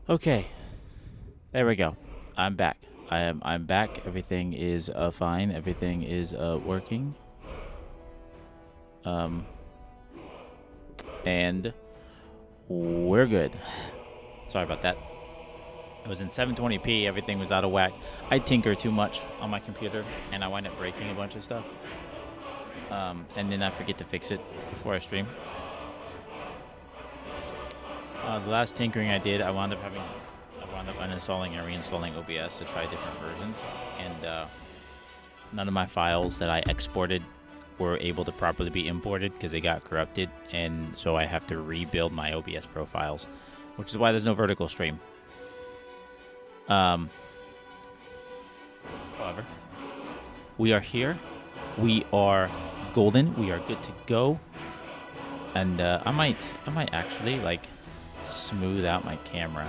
Okay, there we go. I'm back. I'm back. Everything is fine. Everything is working. Um, and we're good. Sorry about that. It was in 720p. Everything was out of whack. I tinker too much on my computer, and I wind up breaking a bunch of stuff. And then I forget to fix it before I stream. The last tinkering I did, I wound up uninstalling and reinstalling OBS to try different versions, and none of my files that I exported were able to properly be imported because they got corrupted, and so I have to rebuild my OBS profiles, which is why there's no vertical stream. However, we are here. We are golden. We are good to go. And I might actually like smooth out my camera.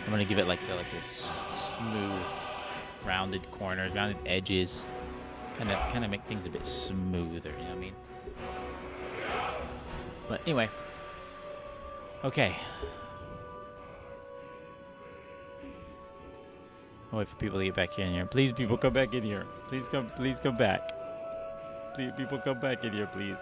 I'm gonna give it like this smooth, rounded corners, rounded edges, kind of make things a bit smoother. You know what I mean? But anyway, okay. I'll wait for people to get back in here. Please, people, come back in here. Please come back. Please, people, come back in here, please.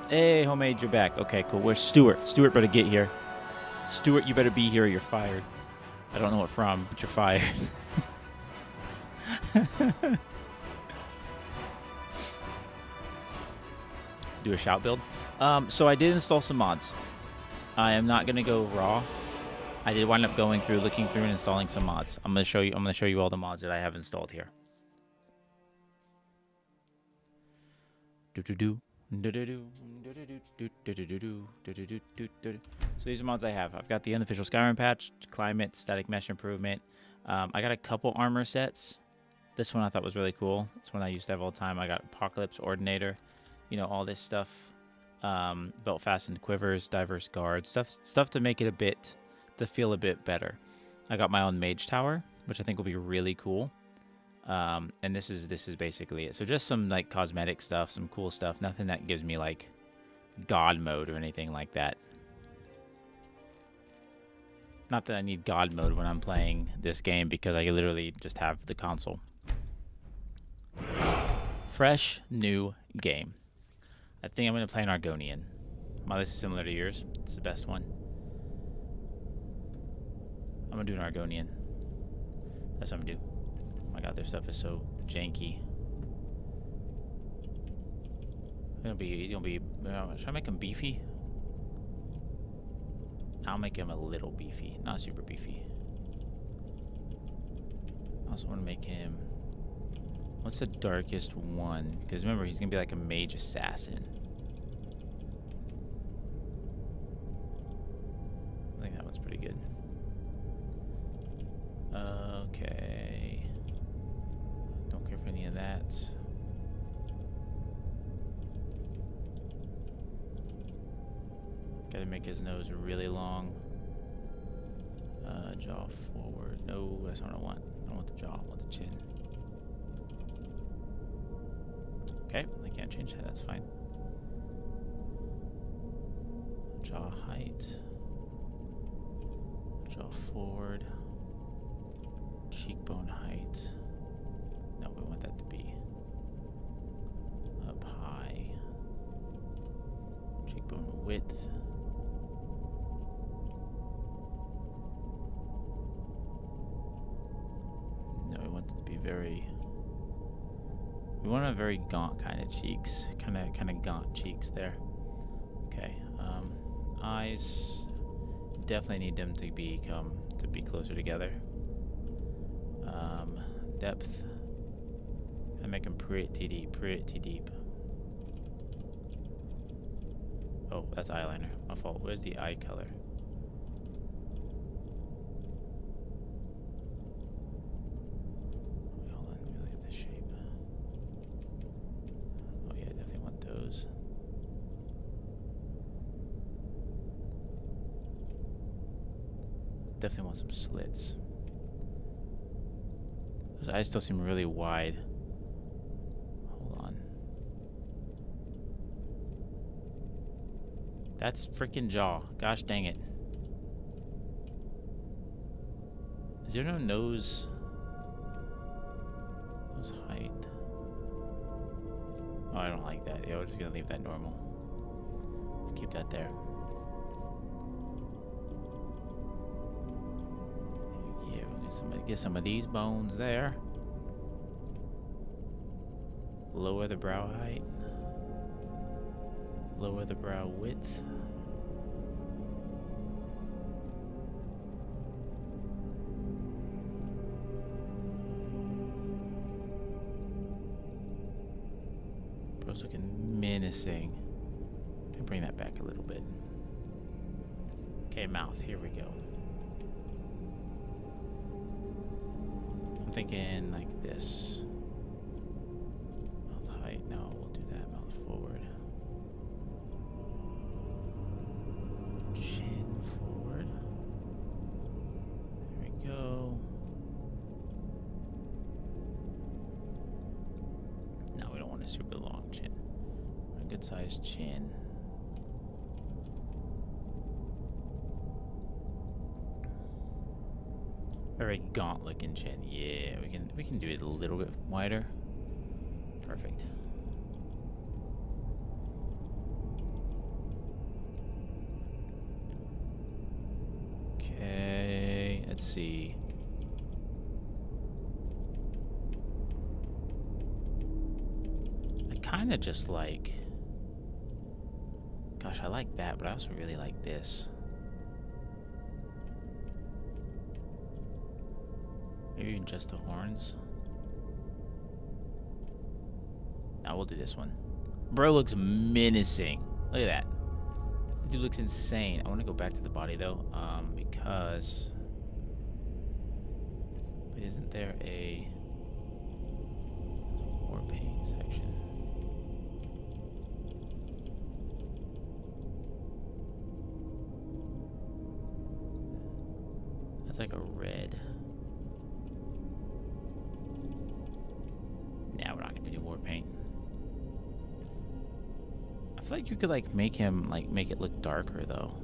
Hey, homemade, you're back. Okay, cool. Where's Stuart? Stuart better get here. Stuart, you better be here or you're fired. I don't know what from, but you're fired. Do a shout build. So I did install some mods. I am not gonna go raw. I did wind up going through, looking through, and installing some mods. I'm gonna show you all the mods that I have installed here. So these are mods I have. I've got the unofficial Skyrim patch, climate, static mesh improvement. I got a couple armor sets. This one I thought was really cool. It's one I used to have all the time. I got Apocalypse Ordinator, you know, all this stuff. Belt fastened quivers, diverse guards, stuff to make it feel a bit better. I got my own mage tower, which I think will be really cool. And this is basically it. So just some like cosmetic stuff, some cool stuff. Nothing that gives me like God mode or anything like that. Not that I need God mode when I'm playing this game because I literally just have the console. Fresh new game. I think I'm going to play an Argonian. My list is similar to yours. It's the best one. I'm going to do an Argonian. That's what I'm going to do. Oh my god, their stuff is so janky. He's gonna be. Should I make him beefy? I'll make him a little beefy, not super beefy. I also want to make him. What's the darkest one? Because remember, he's gonna be like a mage assassin. I think that one's pretty good. Okay. Don't care for any of that. Gotta make his nose really long. Jaw forward. No, that's not what I want. I don't want the jaw, I want the chin. Okay, I can't change that, that's fine. Jaw height. Jaw forward. Cheekbone height. No, we want that to be up high. Cheekbone width. No, we want it to be very. We want a very gaunt kind of cheeks, kind of gaunt cheeks there. Okay, eyes. Definitely need them to be closer together. Depth. I make them pretty deep. Oh, that's eyeliner. My fault. Where's the eye color? Wait, hold on. Let me look at the shape. Oh yeah, I definitely want those. Definitely want some slits. Those eyes still seem really wide. Hold on. That's freaking jaw. Gosh dang it. Is there no nose? Nose height. Oh, I don't like that. Yeah, we're just gonna leave that normal. Let's keep that there. Yeah, we're gonna get some of these bones there. Lower the brow height. Lower the brow width. Bro's looking menacing. Can bring that back a little bit. Okay, mouth. Here we go. I'm thinking like this. Mouth height. No, we'll do that. Mouth forward. Chin forward. There we go. No, we don't want a super long chin. A good sized chin. Very gaunt looking chin. Yeah, we can do it a little bit wider. Perfect. Okay, let's see. I kind of just like... Gosh, I like that, but I also really like this. Maybe even just the horns. Now we'll do this one. Bro looks menacing. Look at that. Dude looks insane. I want to go back to the body though, because isn't there a war paint section? That's like a red. Nah, we're not gonna do war paint. I feel like you could like make him make it look darker though.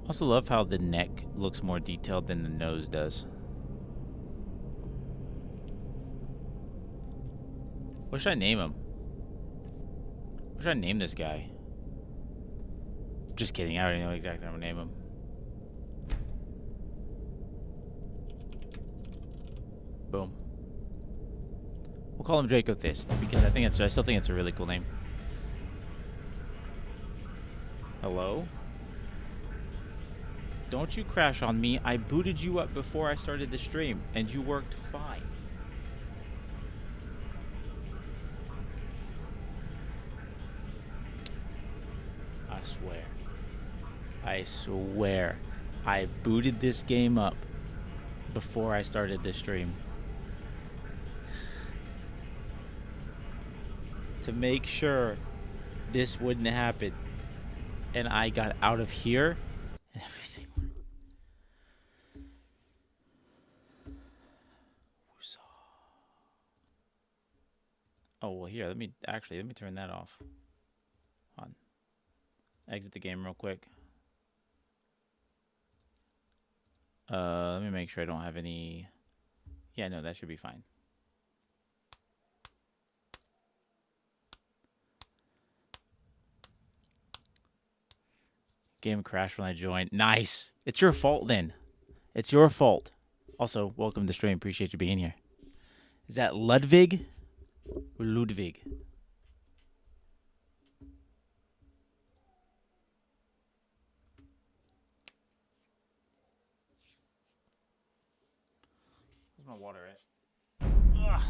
Also love how the neck looks more detailed than the nose does. What should I name him? What should I name this guy? Just kidding, I already know exactly what I'm gonna name him. Boom. We'll call him Draco This because I still think it's a really cool name. Hello? Don't you crash on me. I booted you up before I started the stream and you worked fine. I swear. I swear. I booted this game up before I started the stream. To make sure this wouldn't happen. And I got out of here and everything worked. Oh, well here, let me turn that off. Hold on. Exit the game real quick. Let me make sure I don't have any... Yeah, no, that should be fine. Game crashed when I joined. Nice. It's your fault then. It's your fault. Also, welcome to the stream. Appreciate you being here. Is that Ludwig or Ludwig? Where's my water at? Ugh.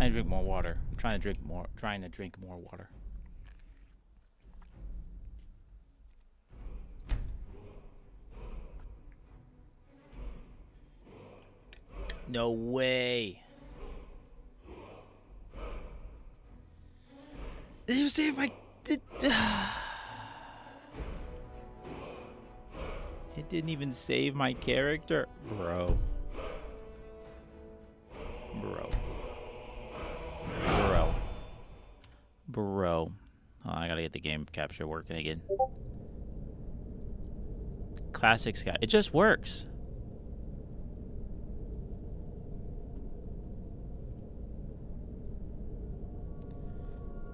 I drink more water. I'm trying to drink more water. No way. Did you say my... It didn't even save my character. Bro. Oh, I gotta get the game capture working again. Classic Sky. It just works.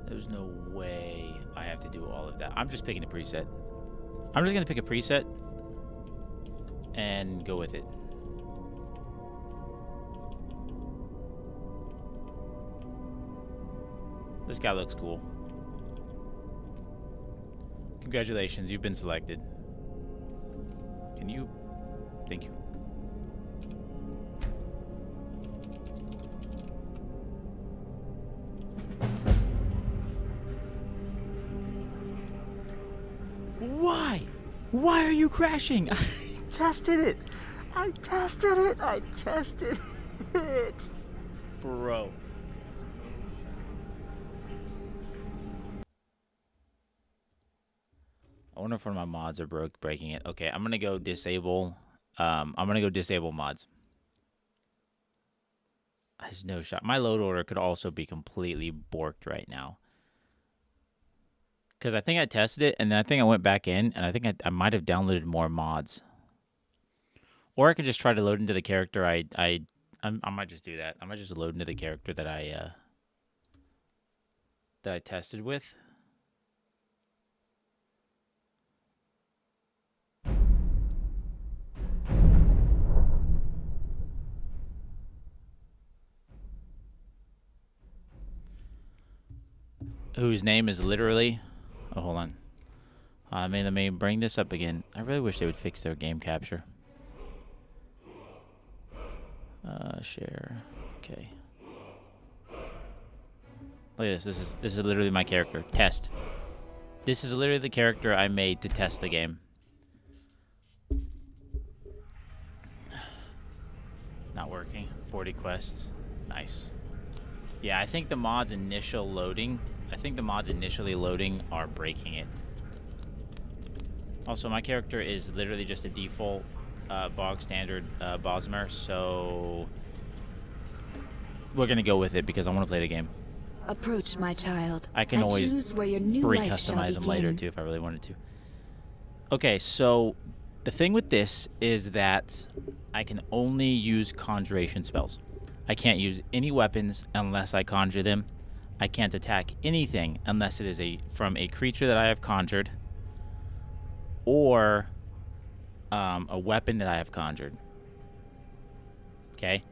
There's no way I have to do all of that. I'm just picking a preset. I'm just gonna pick a preset and go with it. This guy looks cool. Congratulations, you've been selected. Can you? Thank you. Why? Why are you crashing? I tested it. I tested it. Bro. I wonder if one of my mods are breaking it. Okay, I'm gonna go disable. I'm gonna go disable mods. There's no shot. My load order could also be completely borked right now. Because I think I tested it, and then I think I went back in, and I think I might have downloaded more mods. Or I could just try to load into the character I might just do that. I might just load into the character that I tested with. Whose name is literally... Oh, hold on. Let me bring this up again. I really wish they would fix their game capture. Share. Okay. Look at this. This is literally my character. Test. This is literally the character I made to test the game. Not working. 40 quests. Nice. Yeah, I think the mods initially loading are breaking it. Also, my character is literally just a default bog standard Bosmer, so we're gonna go with it because I want to play the game. Approach, my child. I can always re-customize them later too if I really wanted to. Okay, so the thing with this is that I can only use conjuration spells. I can't use any weapons unless I conjure them. I can't attack anything unless it is from a creature that I have conjured or a weapon that I have conjured. Okay.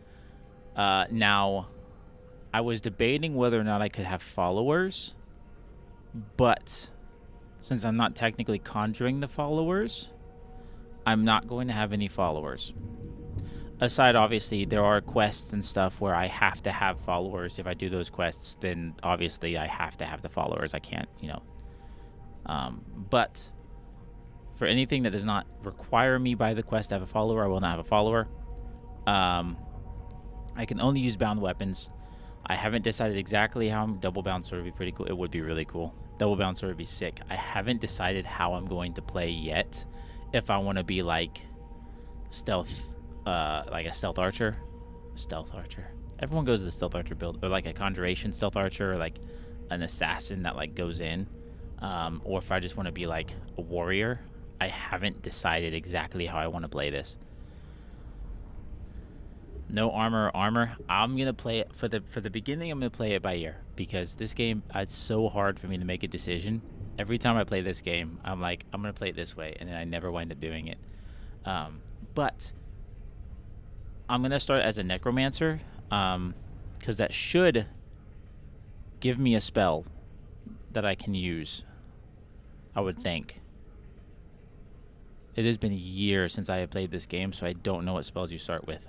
Now, I was debating whether or not I could have followers, but since I'm not technically conjuring the followers, I'm not going to have any followers. Aside, obviously, there are quests and stuff where I have to have followers. If I do those quests, then obviously I have to have the followers. I can't, but for anything that does not require me by the quest to have a follower, I will not have a follower. I can only use bound weapons. I haven't decided exactly how double bound sword would be pretty cool. It would be really cool. Double bound sword would be sick. I haven't decided how I'm going to play yet. If I want to be like stealth, like a stealth archer. Everyone goes to the stealth archer build, or like a conjuration stealth archer, or like an assassin that like goes in. Or if I just want to be like a warrior. I haven't decided exactly how I want to play this. No armor. I'm gonna play it for the beginning. I'm gonna play it by ear because this game, it's so hard for me to make a decision. Every time I play this game, I'm like, I'm gonna play it this way, and then I never wind up doing it. But I'm gonna start as a necromancer, because that should give me a spell that I can use. I would think. It has been years since I have played this game, so I don't know what spells you start with.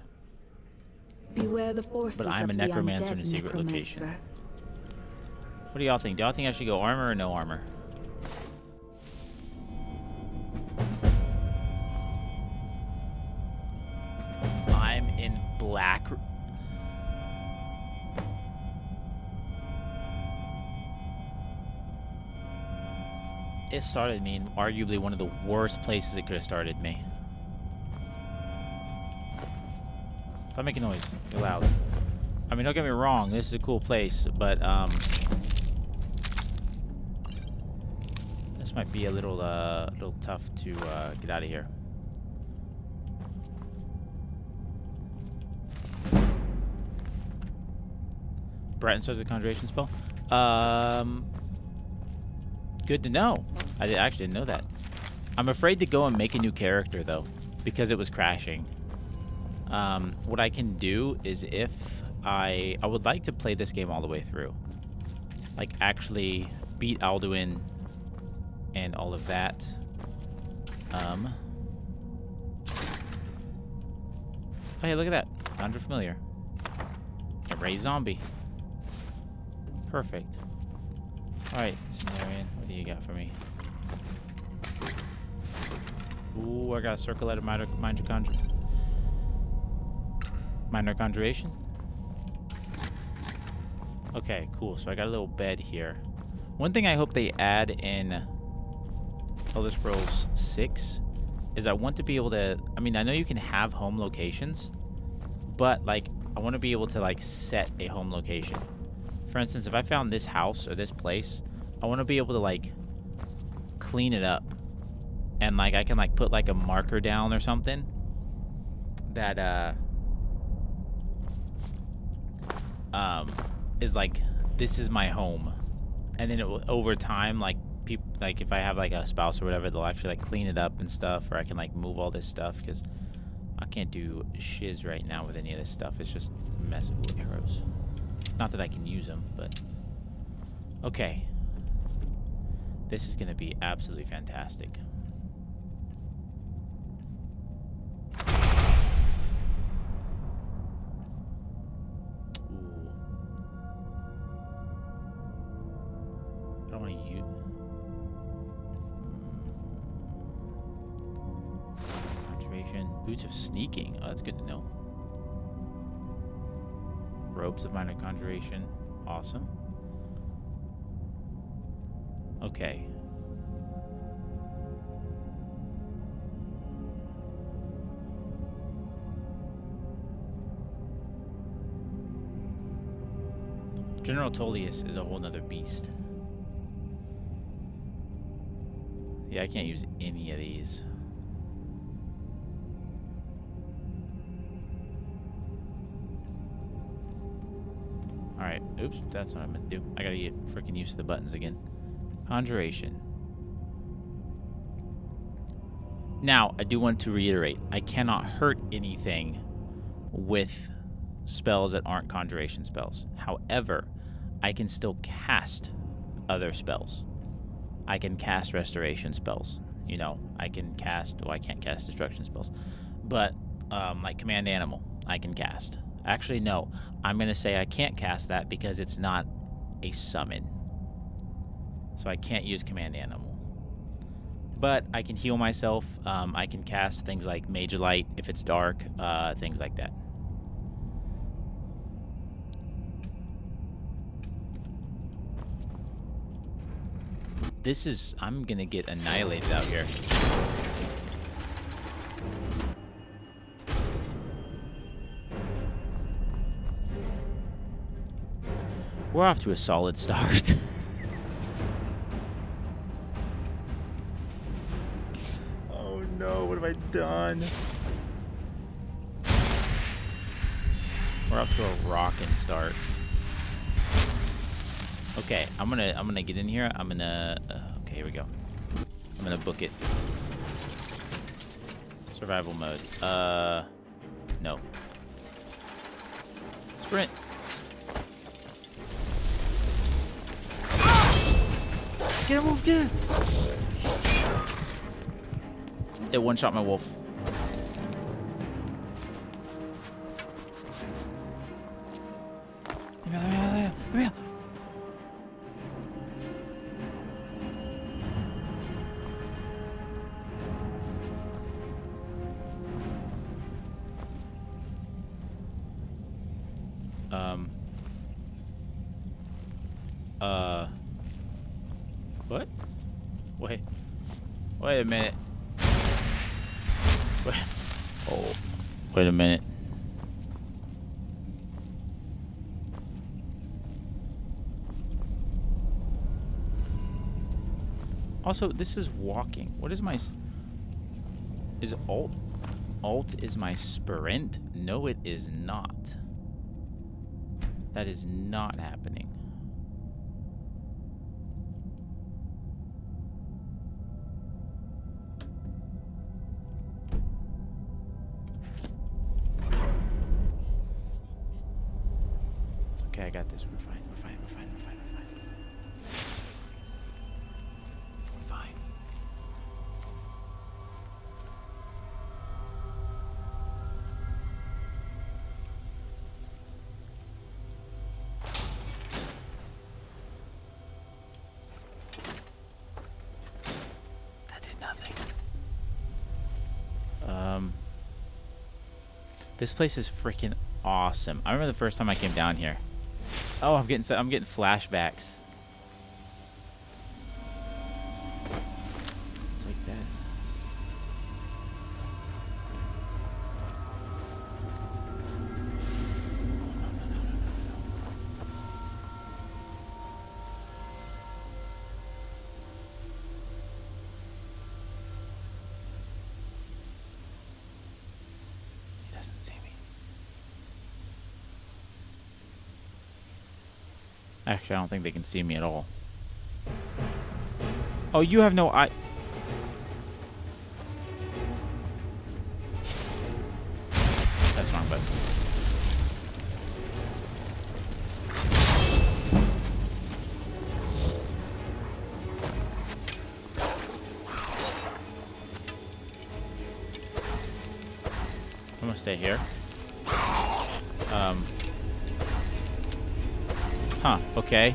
Beware the forces but I'm a necromancer in a secret location. What do y'all think? Do y'all think I should go armor or no armor? I'm in black. It started me in arguably one of the worst places it could have started me. Stop making noise. You're loud. I mean, don't get me wrong. This is a cool place, but this might be a little tough to get out of here. Bratton starts a conjuration spell. Good to know. I actually didn't know that. I'm afraid to go and make a new character though, because it was crashing. What I can do is if I would like to play this game all the way through, like actually beat Alduin and all of that. Oh hey, look at that. Conjure familiar. Raise zombie. Perfect. Alright, Sumerian, what do you got for me? Ooh, I got a circle out of minor conjuration. Okay, cool. So I got a little bed here. One thing I hope they add in Elder Scrolls 6 is I want to be able to... I mean, I know you can have home locations, but, like, I want to be able to, like, set a home location. For instance, if I found this house or this place, I want to be able to, like, clean it up. And, like, I can, like, put, like, a marker down or something that, is, like, this is my home. And then it will, over time, like, people, like, if I have, like, a spouse or whatever, they'll actually, like, clean it up and stuff. Or I can, like, move all this stuff because I can't do shiz right now with any of this stuff. It's just messing with arrows. Not that I can use them, but... Okay. This is going to be absolutely fantastic. Ooh. I don't want to use... Conjuration. Boots of sneaking. Oh, that's good to know. Robes of minor conjuration. Awesome. Okay. General Tullius is a whole nother beast. Yeah, I can't use any of these. Alright, oops, that's what I'm gonna do. I gotta get freaking used to the buttons again. Conjuration. Now, I do want to reiterate, I cannot hurt anything with spells that aren't conjuration spells. However, I can still cast other spells. I can cast restoration spells. You know, I can cast... Well, I can't cast destruction spells. But, like Command Animal, I can cast. Actually, no. I'm going to say I can't cast that because it's not a summon. So I can't use Command Animal. But I can heal myself. I can cast things like Mage Light if it's dark. Things like that. This is... I'm going to get annihilated out here. We're off to a solid start. Oh no, what have I done? We're off to a rockin' start. Okay, I'm gonna get in here. Okay, here we go. I'm gonna book it. Survival mode. No. Sprint. Get him, get him. It one-shot my wolf. Let me out. What? Wait a minute. Oh, wait a minute. Also, this is walking. What is my... Is alt? Alt is my sprint? No, it is not. That is not happening. It's okay, I got this. We're fine. We're fine. We're fine. We're fine. We're fine. We're fine. That did nothing. This place is freaking awesome. I remember the first time I came down here. Oh, I'm getting flashbacks. It's like that. He doesn't see me. Actually, I don't think they can see me at all. Oh, you have no eye. That's wrong button. I'm gonna stay here. Huh, okay.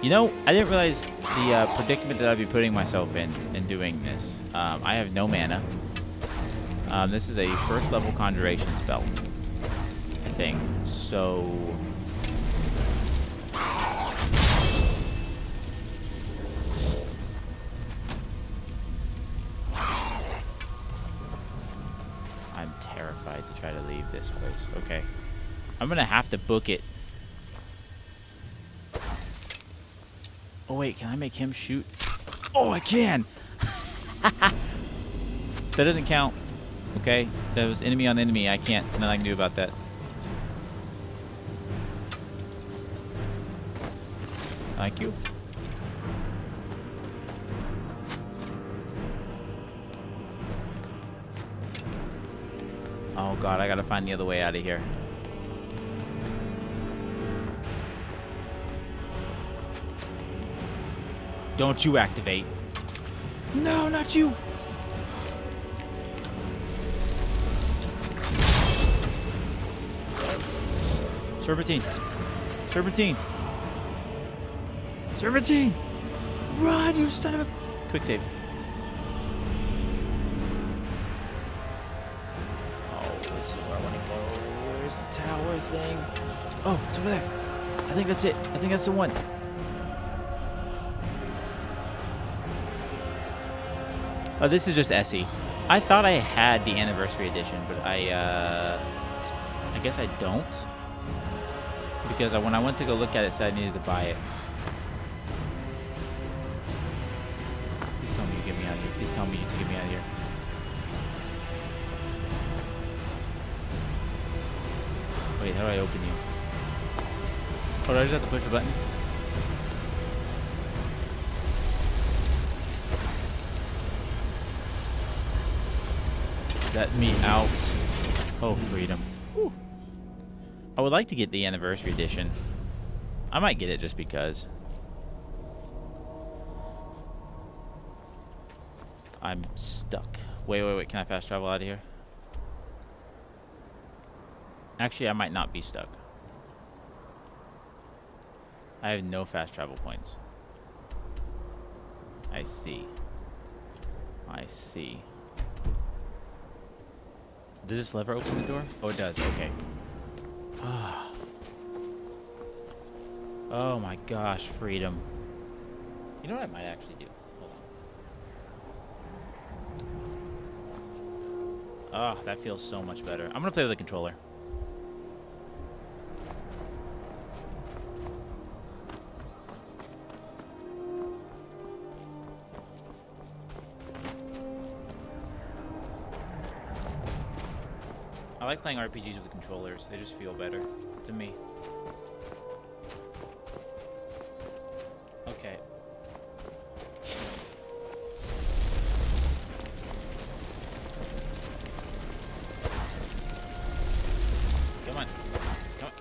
You know, I didn't realize the predicament that I'd be putting myself in doing this. I have no mana. This is a first level Conjuration spell, I think. So... I'm terrified to try to leave this place. Okay. I'm gonna have to book it. Oh wait, can I make him shoot? Oh, I can! That doesn't count. Okay? That was enemy on enemy. I can't. Nothing I can do about that. Thank you. Oh god, I gotta find the other way out of here. Don't you activate. No, not you. Serpentine. Serpentine. Serpentine. Run, you son of a... Quick save. Oh, this is where I want to go. Where's the tower thing? Oh, it's over there. I think that's it. I think that's the one. Oh, this is just Essie. I thought I had the anniversary edition, but I guess I don't. Because when I went to go look at it, it said I needed to buy it. Please tell me you get me out of here. Please tell me you get me out of here. Wait, how do I open you? Oh, do I just have to push the button? Let me out. Oh, freedom. Whew. I would like to get the anniversary edition. I might get it just because. I'm stuck. Wait. Can I fast travel out of here? Actually, I might not be stuck. I have no fast travel points. I see. I see. Does this lever open the door? Oh, it does. Okay. Oh my gosh, freedom. You know what I might actually do? Hold on. Oh, that feels so much better. I'm gonna play with the controller. I like playing RPGs with controllers. They just feel better to me. Okay. Come on. Come on.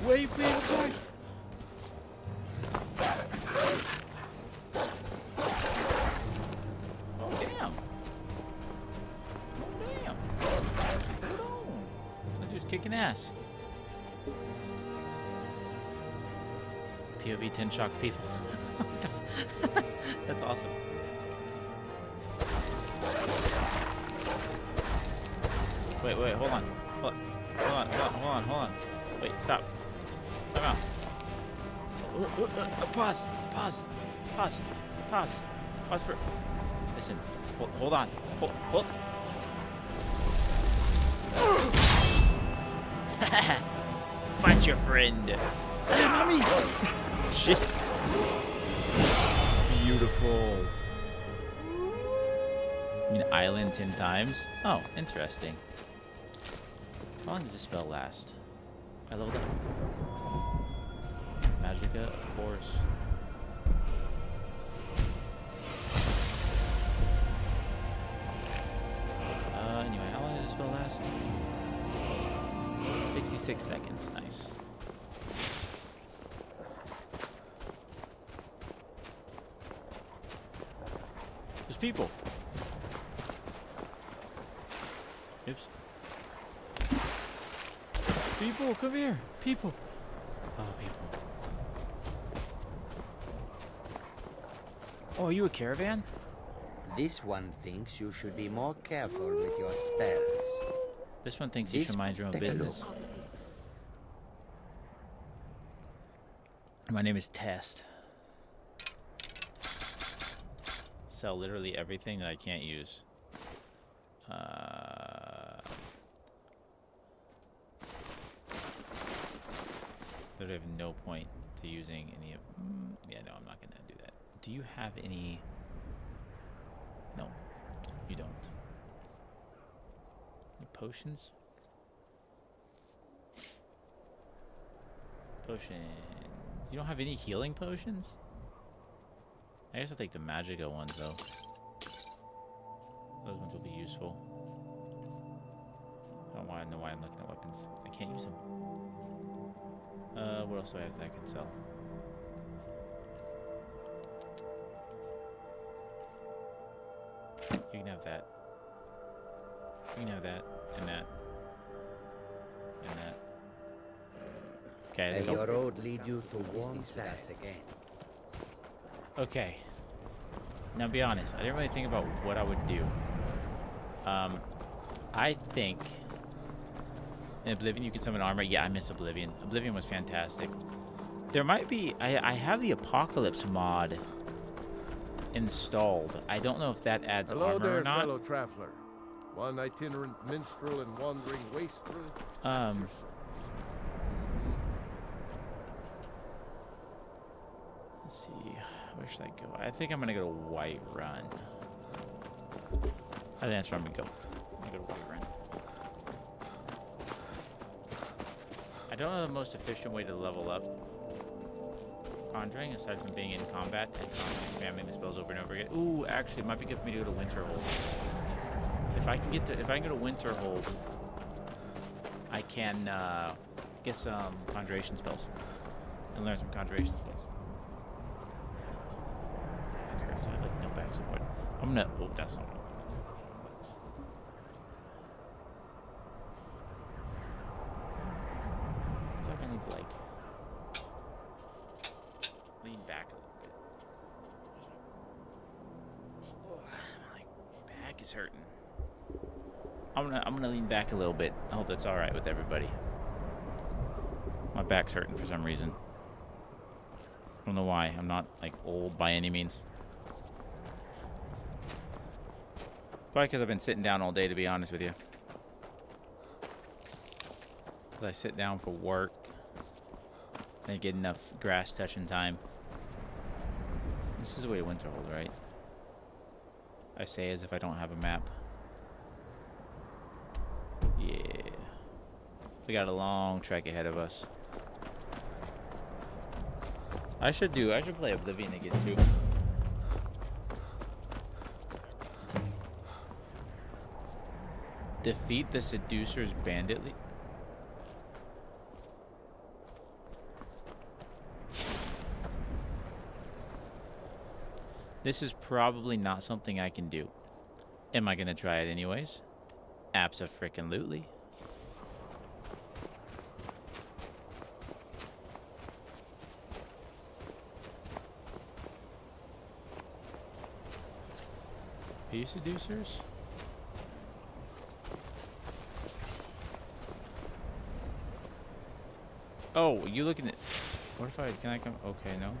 Wave me outside. Oh, damn. Oh, damn. Hold on. That dude's kicking ass. POV 10 shock people. That's awesome. Wait, hold on. Hold on. Wait, stop. Time out. Pause for... Listen. Hold on. Hold. Fight your friend. Hey, mommy! Shit. Beautiful. I mean, island 10 times? Oh, interesting. How long does this spell last? I leveled up. Magica, of course. Anyway, how long does this spell last? 66 seconds. Nice. There's people. Oops. People, come here. People. Oh, people. Oh, are you a caravan? This one thinks you should be more careful with your spells. This one thinks you should mind your own business. My name is Test. Sell literally everything that I can't use. There have no point to using any of... yeah, no, I'm not going to do that. Do you have any... No, you don't. Any potions? Potions. You don't have any healing potions? I guess I'll take the Magica ones, though. Those ones will be useful. I don't want to know why I'm looking at weapons. I can't use them. What else do I have that I can sell? You can have that. You can have that, and that, and that. Okay, let's May your go. road lead you to warm skies again. Okay. Now, be honest. I didn't really think about what I would do. I think in Oblivion you can summon armor. Yeah, I miss Oblivion. Oblivion was fantastic. There might be... I have the Apocalypse mod installed. I don't know if that adds Hello armor there, or not. fellow traveler. One itinerant minstrel and wandering wastrel. Let's see. Where should I go? I think I'm gonna go to Whiterun. I think that's where I'm gonna go. I'm gonna go to Whiterun. I don't know the most efficient way to level up Conjuring, aside from being in combat and constantly spamming the spells over and over again. Ooh, actually, it might be good for me to go to Winterhold. If I can go to Winterhold, I can get some Conjuration spells and learn some Conjuration spells. I like no back support. I'm gonna. Oh, that's not what I feel like I need to, like, lean back a little bit. Oh, my back is hurting. I'm gonna lean back a little bit. I hope that's all right with everybody. My back's hurting for some reason. I don't know why. I'm not, like, old by any means. Probably because I've been sitting down all day, to be honest with you. Because I sit down for work. And get enough grass touching time. This is the way to Winterhold, right? I say as if I don't have a map. Yeah. We got a long trek ahead of us. I should play Oblivion again too. Defeat the seducer's bandit leader. This is probably not something I can do. Am I gonna try it anyways? Abso-frickin-lutely. Are you seducers? Oh, you looking at... What if I... Can I come... Okay, no.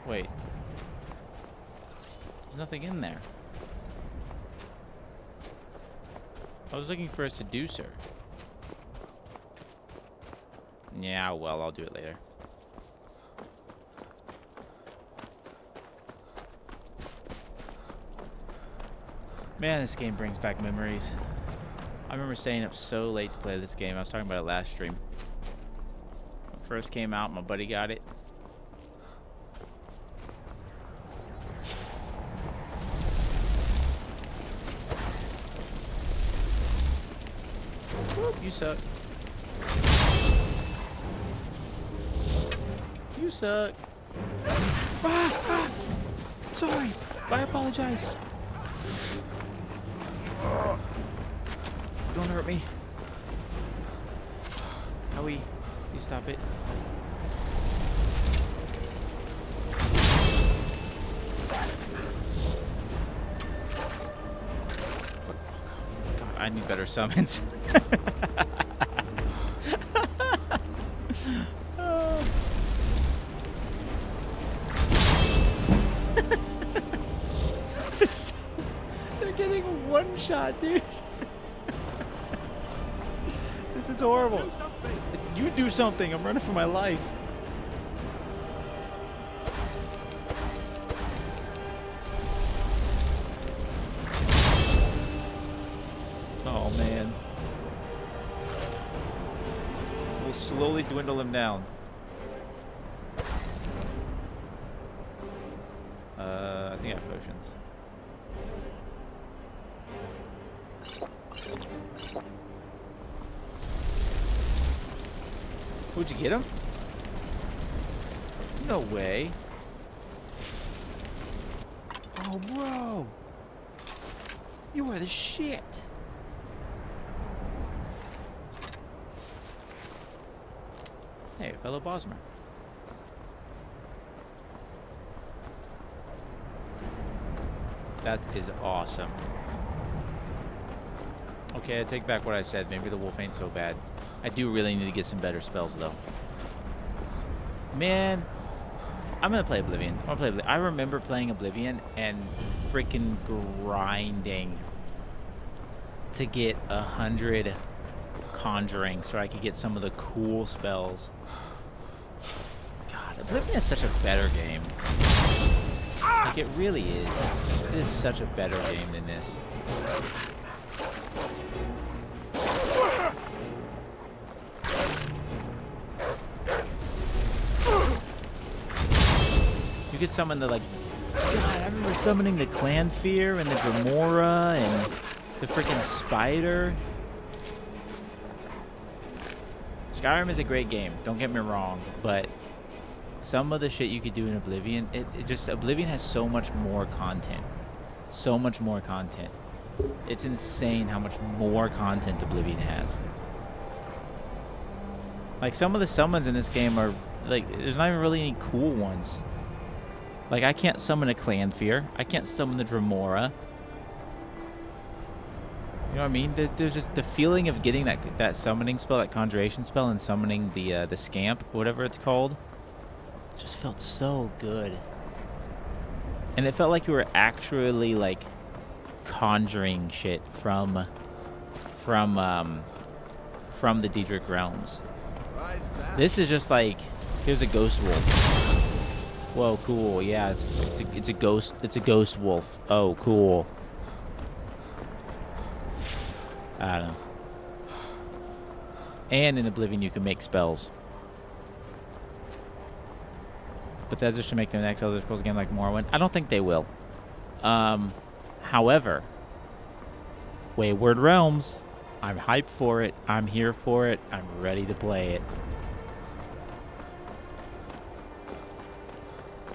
Wait. There's nothing in there. I was looking for a seducer. Yeah, well, I'll do it later. Man, this game brings back memories. I remember staying up so late to play this game. I was talking about it last stream. When it first came out, my buddy got it. Whoop, you suck. You suck. Sorry. I apologize. Don't hurt me. Howie, please stop it. God, I need better summons. They're getting a one shot, dude. This is horrible. You do something. I'm running for my life. Oh, man. We'll slowly dwindle him down. I think I have potions. Would you get him? No way. Oh, bro. You are the shit. Hey, fellow Bosmer. That is awesome. Okay, I take back what I said. Maybe the wolf ain't so bad. I do really need to get some better spells, though. Man, I'm gonna play Oblivion. I'm gonna play Oblivion. I remember playing Oblivion and freaking grinding to get 100 conjuring so I could get some of the cool spells. God, Oblivion is such a better game. Like, it really is. It is such a better game than this. You could summon the, like... God, I remember summoning the Clan Fear and the Gamora and the freaking Spider. Skyrim is a great game, don't get me wrong, but some of the shit you could do in Oblivion, Oblivion has so much more content. So much more content. It's insane how much more content Oblivion has. Like, some of the summons in this game are, like, there's not even really any cool ones. Like, I can't summon a Clan Fear. I can't summon the Dremora. You know what I mean? There's just the feeling of getting that summoning spell, that conjuration spell, and summoning the scamp, whatever it's called. Just felt so good. And it felt like you were actually, like, conjuring shit from the Daedric realms. This is just like, here's a ghost wolf. Whoa, cool. Yeah, it's a ghost. It's a ghost wolf. Oh, cool. I don't know. And in Oblivion, you can make spells. Bethesda should make the next Elder Scrolls game like Morrowind. I don't think they will. However, Wayward Realms, I'm hyped for it. I'm here for it. I'm ready to play it.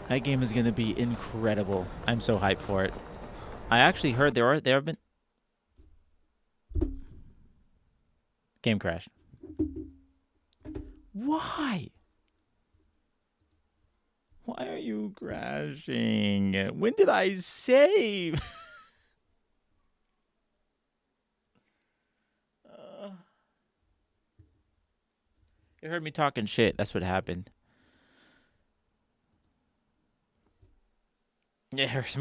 That game is going to be incredible. I'm so hyped for it. I actually heard there have been... Game crashed. Why? Why are you crashing? When did I save? You heard me talking shit. That's what happened. Yeah, heard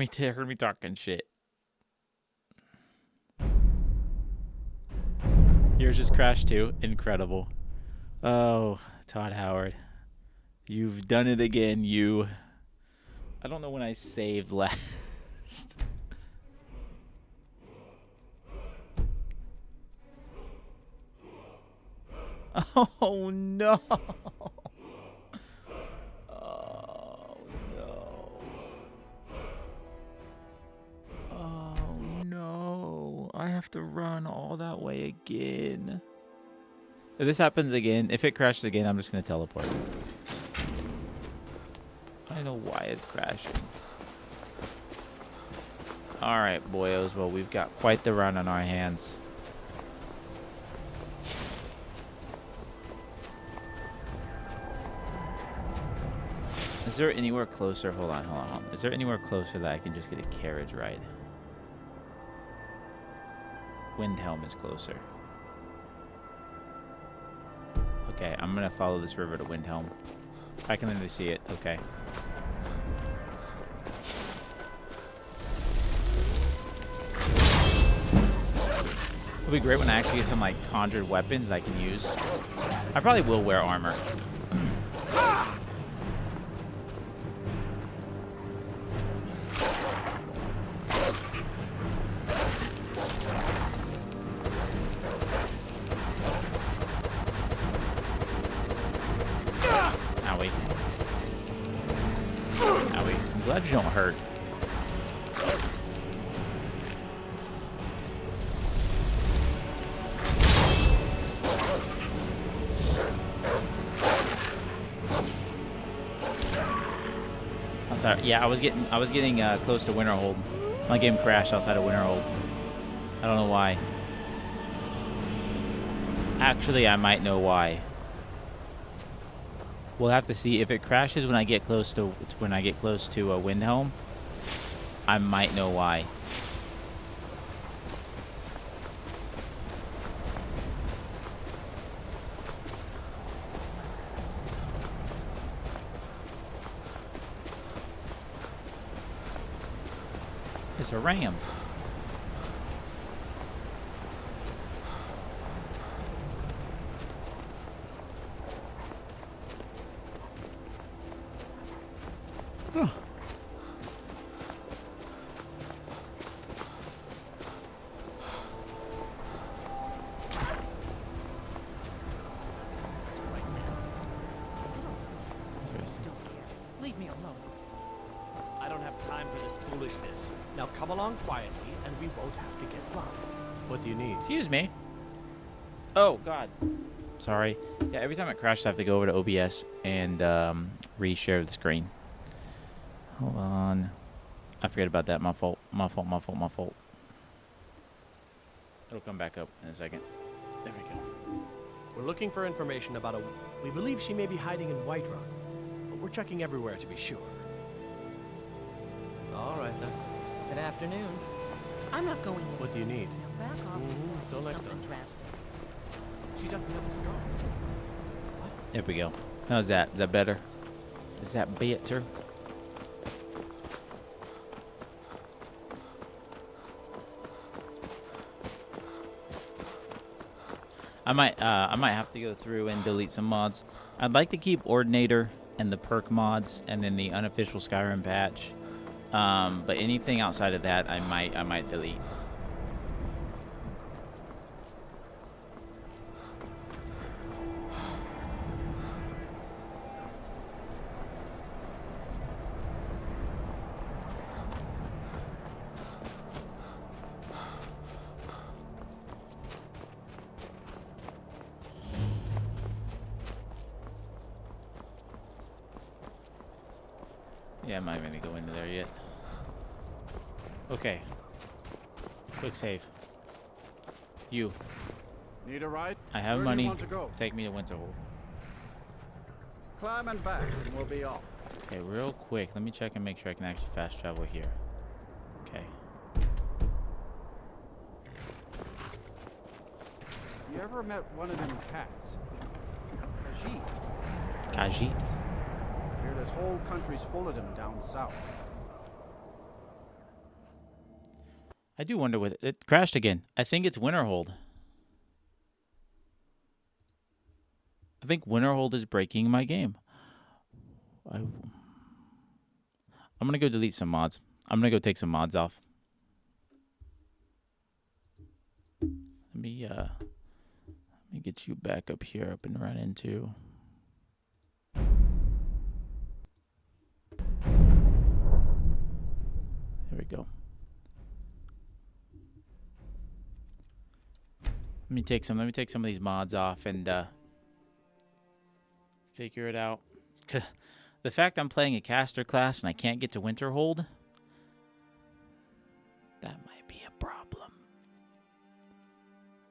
me talking shit. Yours just crashed too. Incredible. Oh, Todd Howard. You've done it again, you. I don't know when I saved last. Oh, no. Oh, no. Oh, no. I have to run all that way again. If this happens again, if it crashes again, I'm just going to teleport. I don't know why it's crashing. Alright, boyos. Well, we've got quite the run on our hands. Is there anywhere closer? Hold on. Is there anywhere closer that I can just get a carriage ride? Windhelm is closer. Okay, I'm gonna follow this river to Windhelm. I can literally see it. Okay. It'll be great when I actually get some like conjured weapons that I can use. I probably will wear armor. Glad you don't hurt. I'm sorry. Yeah, I was getting close to Winterhold. My game crashed outside of Winterhold. I don't know why. Actually, I might know why. We'll have to see if it crashes when I get close to Windhelm. I might know why. It's a ram. Leave me alone. I don't have time for this foolishness. Now come along quietly, and we won't have to get rough. What do you need? Excuse me. Oh, God. Sorry. Yeah, every time it crashes, I have to go over to OBS and reshare the screen. Hold on. I forget about that. My fault. My fault. It'll come back up in a second. There we go. We're looking for information about a... We believe she may be hiding in Whiterun, but we're checking everywhere to be sure. All right, then. Good afternoon. I'm not going in. What do you need? Now back off. Until Do next something time. drastic. She doesn't have the scar. There we go. How's that? Is that better? Is that better? I might have to go through and delete some mods. I'd like to keep Ordinator and the perk mods, and then the unofficial Skyrim patch. But anything outside of that, I might delete. Yeah, I'm not even gonna go into there yet. Okay. Quick save. You. Need a ride? I have Where do money. you want to go? Take me to Winterhold. Climb and back, and we'll be off. Okay, real quick. Let me check and make sure I can actually fast travel here. Okay. You ever met one of them cats? Khajiit. Khajiit? Here, there's whole countries full of them down south. I do wonder what it crashed again. I think it's Winterhold. I think Winterhold is breaking my game. I'm gonna go delete some mods. I'm gonna go take some mods off. Let me get you back up here, up and running too. There we go. Let me take some of these mods off and figure it out. The fact I'm playing a caster class and I can't get to Winterhold, that might be a problem.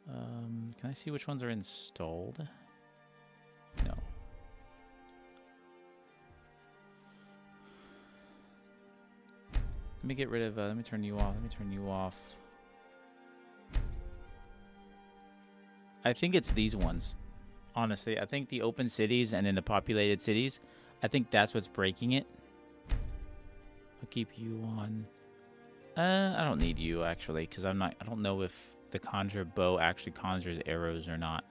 Can I see which ones are installed? No. Let me get rid of, let me turn you off. I think it's these ones. Honestly, I think the open cities and then the populated cities, I think that's what's breaking it. I'll keep you on. I don't need you actually, because I don't know if the conjure bow actually conjures arrows or not.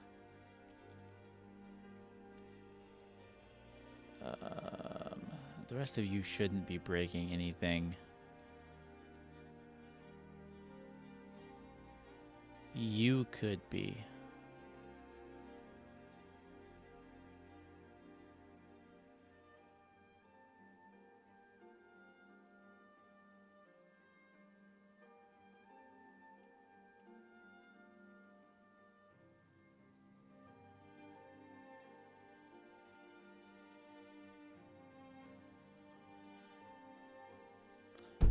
The rest of you shouldn't be breaking anything. You could be.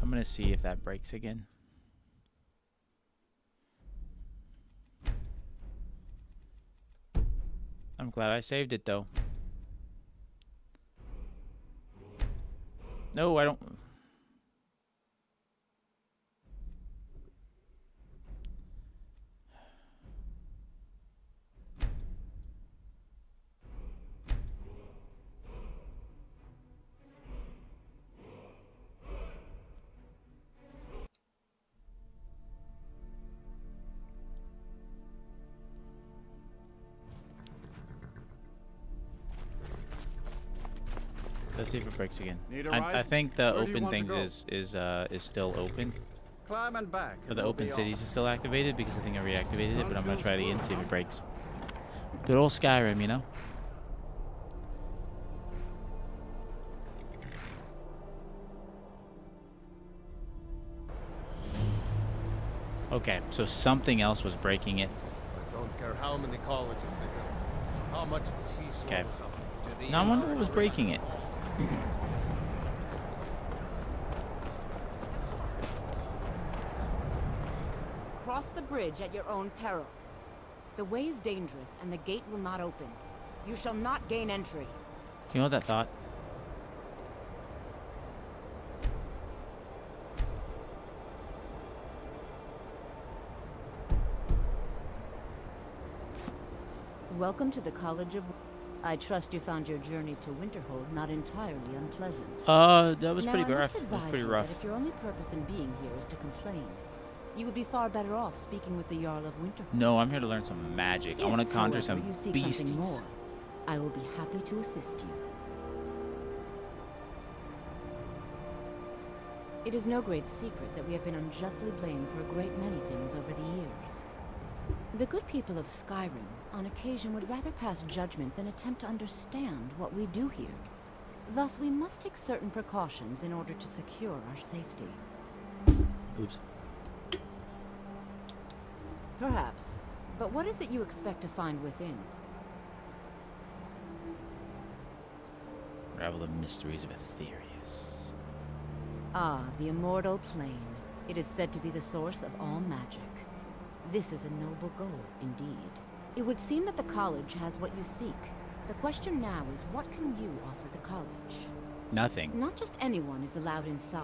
I'm gonna see if that breaks again. I'm glad I saved it though. No, I don't. Let's see if it breaks again. Need a I ride? think the Where do you open want to things go? is still open. Climb and back. Or and the we'll open be cities off. is still activated because I think I reactivated it, but I'm gonna try it again, see if it breaks. Good old Skyrim, you know? Okay, so something else was breaking it. I don't care how many colleges they build, how much the sea swallows Okay. up. To the Now I wonder what was breaking it. Cross the bridge at your own peril. The way is dangerous, and the gate will not open. You shall not gain entry. You know what that thought? Welcome to the College of... I trust you found your journey to Winterhold not entirely unpleasant. That was Now, pretty I rough. must It was advise pretty you rough. that if your only purpose in being here is to complain, you would be far better off speaking with the Jarl of Winterhold. No, I'm here to learn some magic. I want to If, conjure however, some you seek beasties. something more, I will be happy to assist you. It is no great secret that we have been unjustly blamed for a great many things over the years. The good people of Skyrim, on occasion, would rather pass judgment than attempt to understand what we do here. Thus, we must take certain precautions in order to secure our safety. Oops. Perhaps. But what is it you expect to find within? Unravel the mysteries of Aetherius. Ah, the immortal plane. It is said to be the source of all magic. This is a noble goal, indeed. It would seem that the college has what you seek. The question now is, what can you offer the college? Nothing. Not just anyone is allowed inside.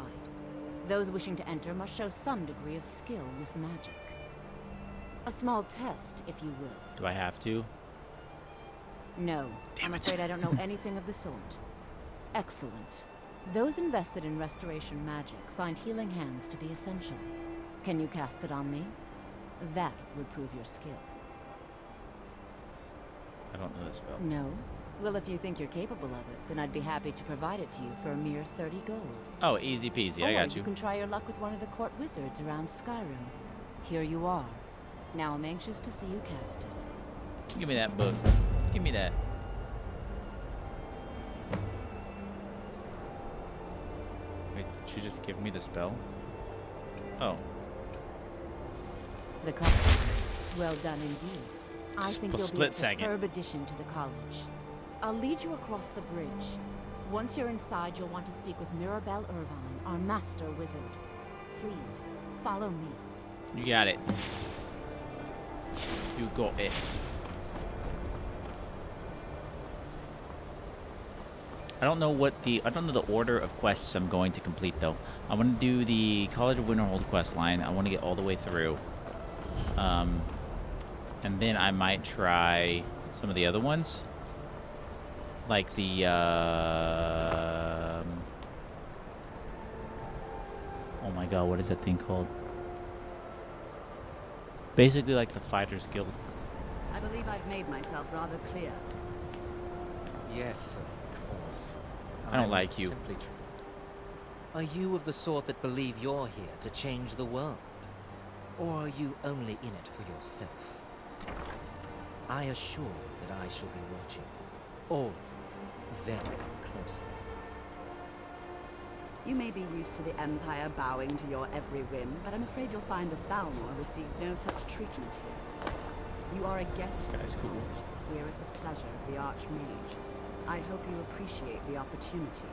Those wishing to enter must show some degree of skill with magic. A small test, if you will. Do I have to? No. Damn I'm it. afraid I don't know anything of the sort. Excellent. Those invested in restoration magic find healing hands to be essential. Can you cast it on me? That would prove your skill. I don't know the spell. No? Well, if you think you're capable of it, then I'd be happy to provide it to you for a mere 30 gold. Oh, easy peasy. I got Or you can try your luck with one of the court wizards around Skyrim. Here you are. Now I'm anxious to see you cast it. Give me that book. Give me that. Wait, did you just give me the spell? Oh. The college. Well done indeed. I think you'll be a Split second. superb addition to the college. I'll lead you across the bridge. Once you're inside, you'll want to speak with Mirabelle Irvine, our master wizard. Please, follow me. You got it. You got it. I don't know the order of quests I'm going to complete though. I want to do the College of Winterhold quest line. I want to get all the way through. And then I might try some of the other ones. Like the oh my god, what is that thing called? Basically like the Fighters Guild. I believe I've made myself rather clear. Yes, of course. I don't I'm like you. simply Are you of the sort that believe you're here to change the world? Or are you only in it for yourself? I assure you that I shall be watching all of you very closely. You may be used to the Empire bowing to your every whim, but I'm afraid you'll find the Thalmor receive no such treatment here. You are a guest of That's the cool. college. We're at the pleasure of the Archmage. I hope you appreciate the opportunity.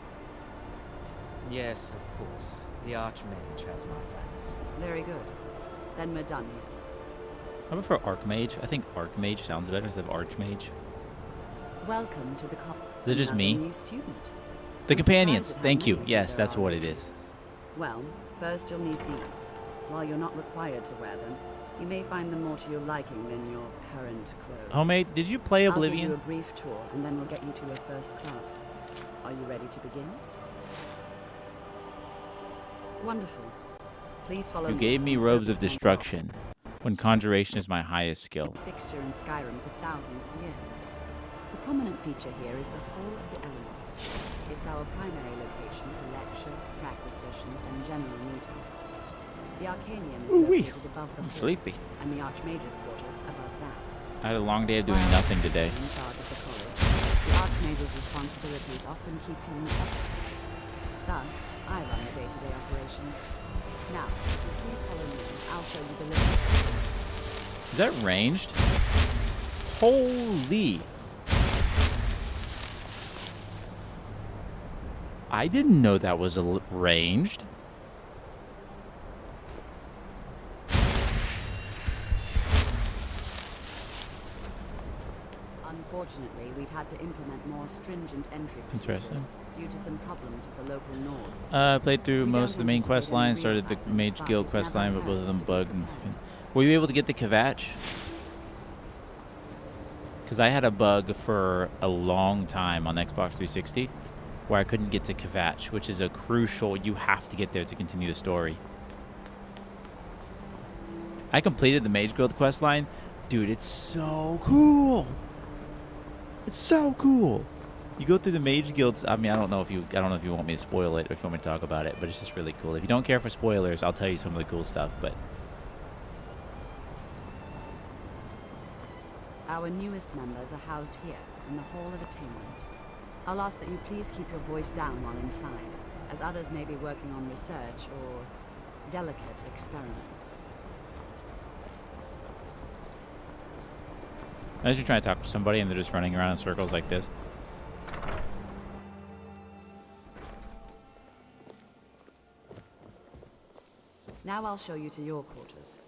Yes, of course. The Archmage has my thanks. Very good. Then we're done. I prefer Archmage. I think Archmage sounds better instead of Archmage. Welcome to the college. Is it just me? New student. The I'm companions. surprised at how Thank you. many Yes, there that's are. what it is. Well, first you'll need these. While you're not required to wear them, you may find them more to your liking than your current clothes. Homemade, did you play I'll give you Oblivion? a brief tour, and then we'll get you to your first class. Are you ready to begin? Wonderful. Please follow You me. gave me robes of destruction, when Conjuration is my highest skill. Fixture in Skyrim for thousands of years. A prominent feature here is the Hall of the Elements. It's our primary location for lectures, practice sessions, and general meetings. The Arcanium is Ooh-wee. located above the hall, Sleepy. and the Archmage's quarters above that. I had a long day of doing nothing today. In charge of the college, the Archmage's responsibilities often keep him up. Thus, I run the day-to-day operations. Now, if you please follow me, I'll show you the living quarters. Is that ranged? Holy. I didn't know that was ranged. Unfortunately, we've had to implement more stringent entry procedures Interesting. due to some problems with the local Nords. I played through We most of don't the main anticipate quest any line, real started the violence, Mage but Guild it quest never line, but both of them hurts to bugged. be prepared. Were you able to get the Kvatch? Because I had a bug for a long time on Xbox 360 where I couldn't get to Kvatch, which is a crucial, you have to get there to continue the story. I completed the Mage Guild quest line. Dude, it's so cool. It's so cool. You go through the mage guilds. I mean, I don't know if you want me to spoil it or if you want me to talk about it, but it's just really cool. If you don't care for spoilers, I'll tell you some of the cool stuff. But Our newest members are housed here, in the Hall of Attainment. I'll ask that you please keep your voice down while inside, as others may be working on research or delicate experiments. as you're trying to talk to somebody and they're just running around in circles like this. Now I'll show you to your quarters.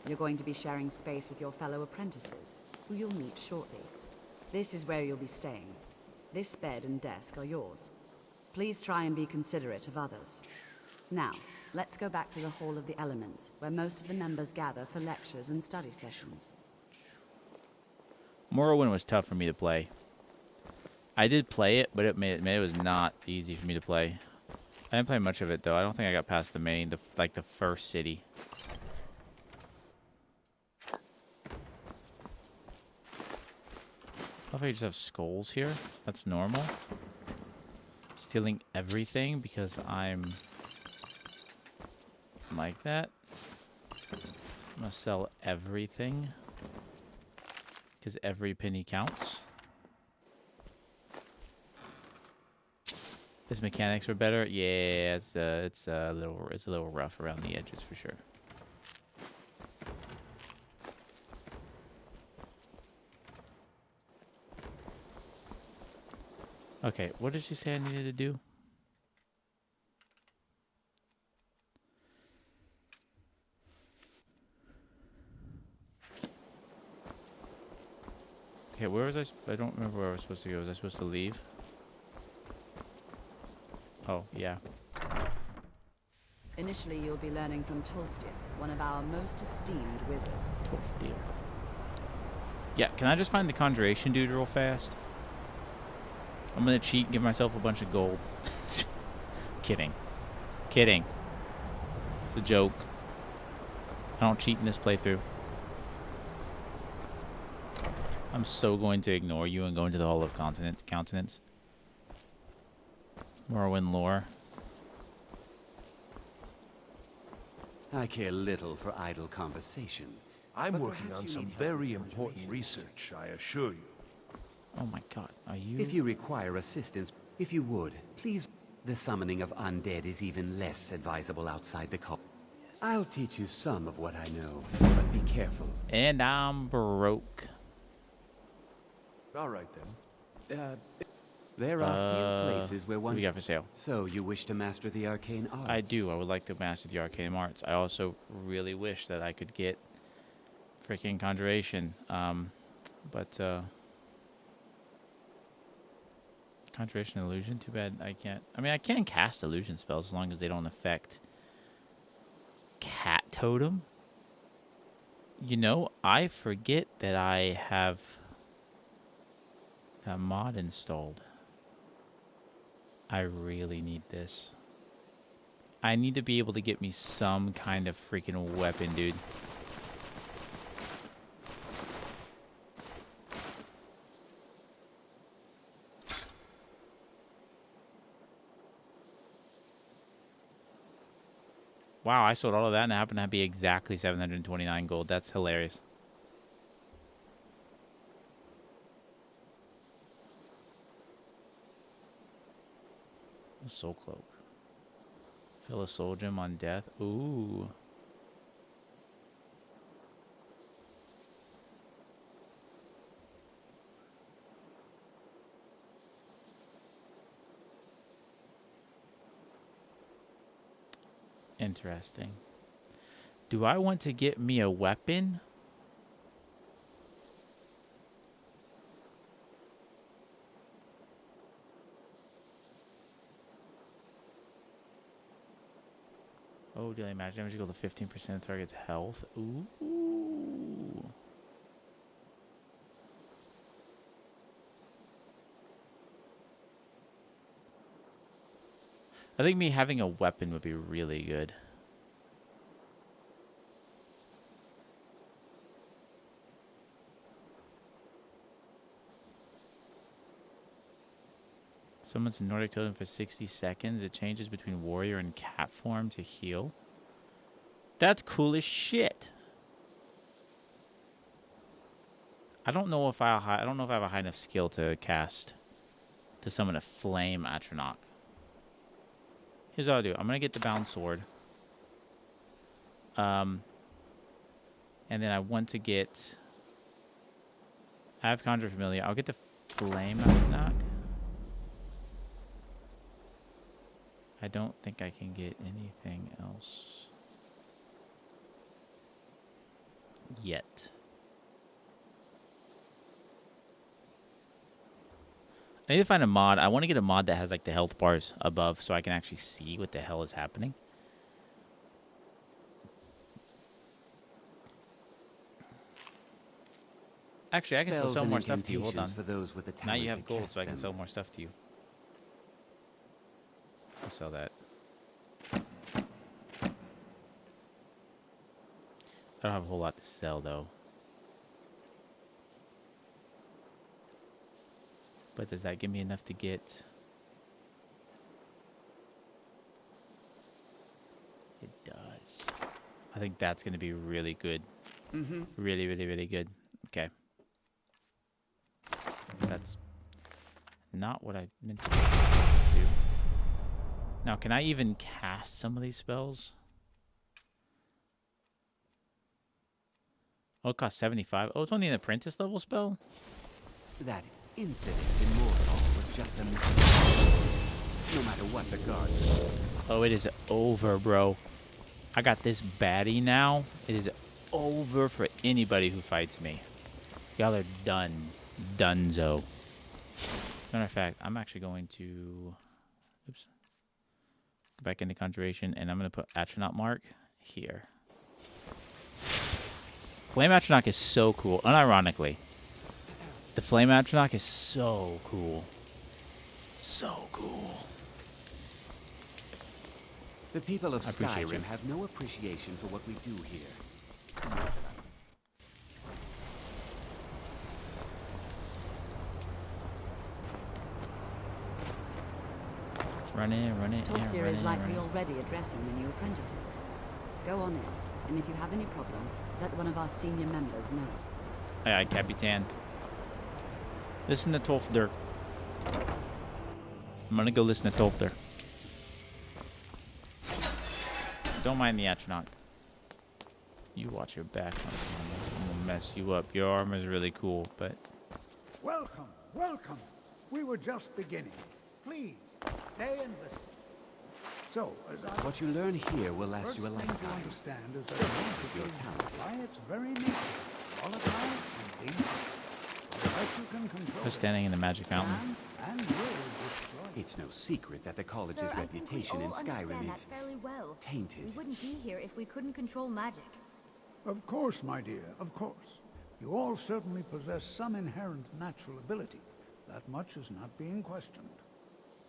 You're going to be sharing space with your fellow apprentices, who you'll meet shortly. This is where you'll be staying. This bed and desk are yours. Please try and be considerate of others. Now, let's go back to the Hall of the Elements, where most of the members gather for lectures and study sessions. Morrowind was tough for me to play. I did play it, but it was not easy for me to play. I didn't play much of it though. I don't think I got past the main, like the first city. I love how you just have skulls here. That's normal. Stealing everything because I'm like that. I'm gonna sell everything because every penny counts. His mechanics were better. Yeah, it's a little rough around the edges for sure. Okay, what did she say I needed to do? Okay, where was I don't remember where I was supposed to go. Was I supposed to leave? Oh, yeah. Initially, you'll be learning from Tolfdir, one of our most esteemed wizards. Tolfdir. Yeah, can I just find the Conjuration dude real fast? I'm gonna cheat and give myself a bunch of gold. Kidding. Kidding. It's a joke. I don't cheat in this playthrough. I'm so going to ignore you and go into the Hall of Countenance. Morrowind lore. I care little for idle conversation. I'm but working perhaps on you some need help very with important Conjuration. research, I assure you. Oh my god, are you... If you require assistance, if you would, please. The summoning of undead is even less advisable outside the cult. I'll teach you some of what I know, but be careful. And I'm broke. All right, then. There are few places where what one... do we got for sale? So you wish to master the arcane arts? I do. I would like to master the arcane arts. I also really wish that I could get freaking Conjuration. But Conjuration illusion? Too bad I can't. I mean, I can cast illusion spells as long as they don't affect Cat Totem. You know, I forget that I have that mod installed. I really need this. I need to be able to get me some kind of freaking weapon, dude. Wow, I sold all of that and it happened to be exactly 729 gold. That's hilarious. Soul Cloak. Fill a soul gem on death. Ooh. Interesting. Do I want to get me a weapon? Oh, dealing magic damage equal to 15% of target's health. Ooh. I think me having a weapon would be really good. Someone's a Nordic totem for 60 seconds. It changes between warrior and cat form to heal. That's cool as shit. I don't know if I have a high enough skill to cast to summon a flame Atronach. Here's what I'll do. I'm gonna get the bound sword. And then I want to get. I have Conjure Familiar. I'll get the flame Atronach. I don't think I can get anything else yet. I need to find a mod. I want to get a mod that has like the health bars above so I can actually see what the hell is happening. Actually, I can still sell more stuff to you. Hold on. For those with the Now you talent have to gold, cast so I can them. sell more stuff to you. I'll sell that. I don't have a whole lot to sell, though. But does that give me enough to get... It does. I think that's going to be really good. Mm-hmm. Really, really, really good. Okay. That's not what I meant to do. Now, can I even cast some of these spells? Oh, it costs 75. Oh, it's only an apprentice level spell? That incident in Mordor was just a mistake. No matter what the guards. Oh, it is over, bro. I got this baddie now. It is over for anybody who fights me. Y'all are done. Dunzo. Matter of fact, I'm actually going to... Oops. Go back into Conjuration, and I'm going to put Atronach Mark here. Flame Atronach is so cool. Unironically. The Flame Atronach is so cool. So cool. The people of I appreciate you. Skyrim have no appreciation for what we do here. Run in, run in. Toftir is likely already addressing the new apprentices. Go on in, and if you have any problems, let one of our senior members know. Aye, aye, Capitan. Listen to Toftir. I'm gonna go listen to Toftir. Don't mind the Atronach. You watch your back. I'm gonna mess you up. Your armor's really cool, but... Welcome, welcome. We were just beginning. Please, stay and listen. So, as I... What you learn here will last you a First thing to lifetime. understand is that So, magic your is, talent. by its very nature, volatile and dangerous. Unless you can control They're standing in the magic fountain. and will destroy it. It's no secret that the college's Sir, I think reputation we in all Skyrim understand that is fairly well. tainted. We wouldn't be here if we couldn't control magic. Of course, my dear, of course. You all certainly possess some inherent natural ability. That much is not being questioned.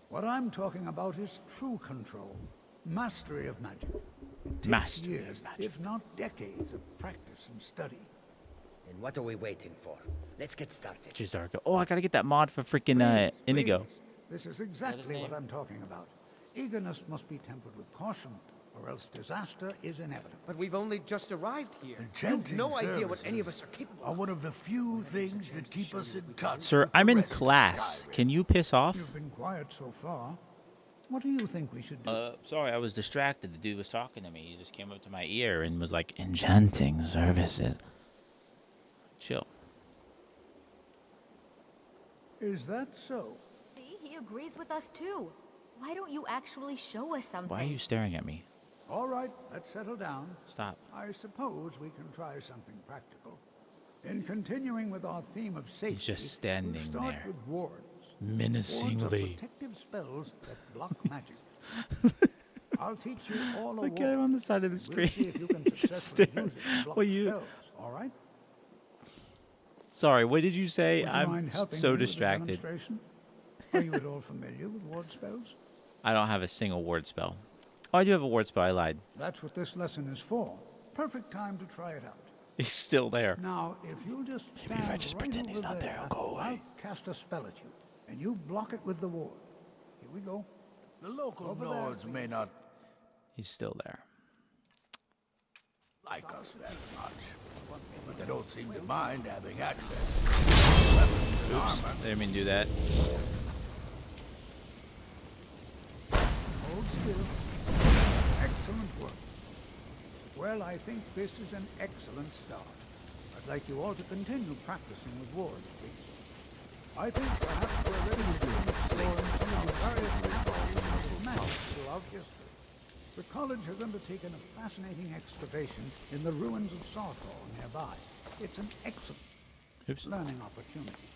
What I'm talking about is true control. Mastery of magic. It takes Mastery of years, magic. if not decades, of practice and study. Then what are we waiting for? Let's get started. Jizargo. Oh, I gotta get that mod for freaking Please, Indigo. please. This is exactly what I'm talking about. Eagerness must be tempered with caution, or else disaster is inevitable. But we've only just arrived here. Enchanting You've no idea what services any of us are capable are of. one of the few things that keep us in touch. Sir, with the I'm in rest of class. Skyrim. Can you piss off? You've been quiet so far. What do you think we should do? Sorry, I was distracted. The dude was talking to me. He just came up to my ear and was like, enchanting services. Chill. Is that so? See, he agrees with us too. Why don't you actually show us something? Why are you staring at me? All right, let's settle down. Stop. I suppose we can try something practical. In continuing with our theme of safety, just standing we'll start there. with wards. Menacingly. Wards are protective spells that block magic. I'll teach you all a Look at ward. him on the side of the and screen. We'll see if you can He's just successfully staring. use it to block Well, you- spells. All right? Sorry, what did you say? Would you I'm mind helping so me with the distracted. demonstration? Are you at all familiar with ward spells? I don't have a single ward spell. Oh, I do have a ward spell. I lied. That's what this lesson is for. Perfect time to try it out. He's still there. Now, if you'll just stand if I just right pretend he's over not there, there, he'll go away. I'll cast a spell at you, and you block it with the ward. we go. The local Over Nords there. may not He's still there. like us very much, but they don't seem to mind having access to weapons and Oops, armor. didn't mean to do that. Hold still. Excellent work. Well, I think this is an excellent start. I'd like you all to continue practicing with wards, please. I think perhaps we're ready to begin exploring some of the various applications of magic throughout history. The college has undertaken a fascinating excavation in the ruins of Sawthall nearby. It's an excellent learning opportunity.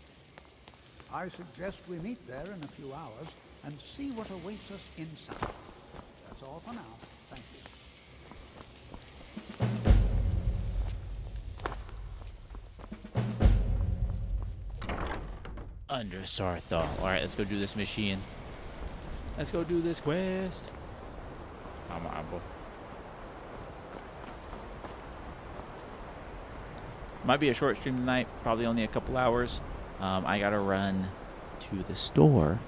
I suggest we meet there in a few hours and see what awaits us inside. That's all for now. Thank you. Under Sarthal. Alright, let's go do this mission. Let's go do this quest. I'm able. Might be a short stream tonight, probably only a couple hours. I gotta run to the store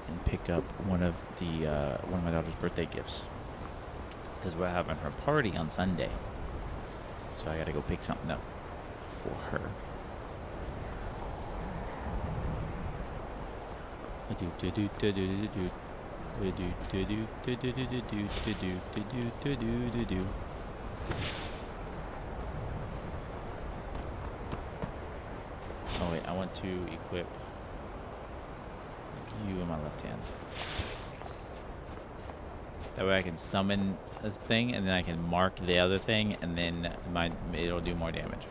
and pick up one of my daughter's birthday gifts because we're having her party on Sunday. So I gotta go pick something up for her. Oh wait, I want to equip you in my left hand. That way I can summon a thing and then I can mark the other thing and then it'll do more damage.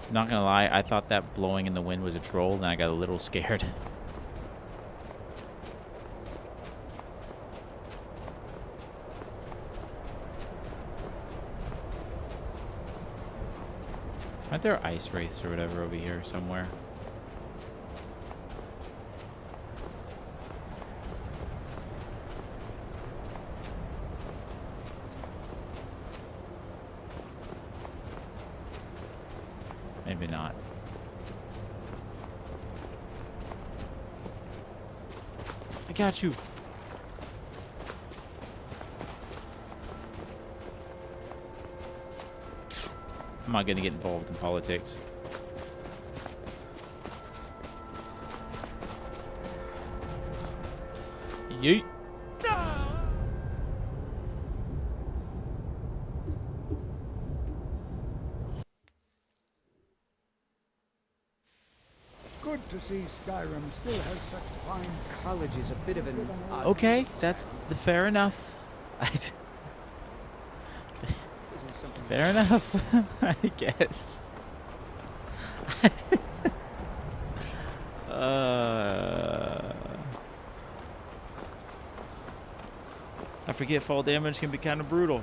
Not gonna lie, I thought that blowing in the wind was a troll and I got a little scared. Aren't there ice wraiths or whatever over here somewhere? Maybe not. I got you. I'm not gonna get involved in politics. Yeet. Good to see Skyrim still has such fine... College is a bit of an... Okay, that's fair enough. Fair enough, I guess. I forget fall damage can be kind of brutal.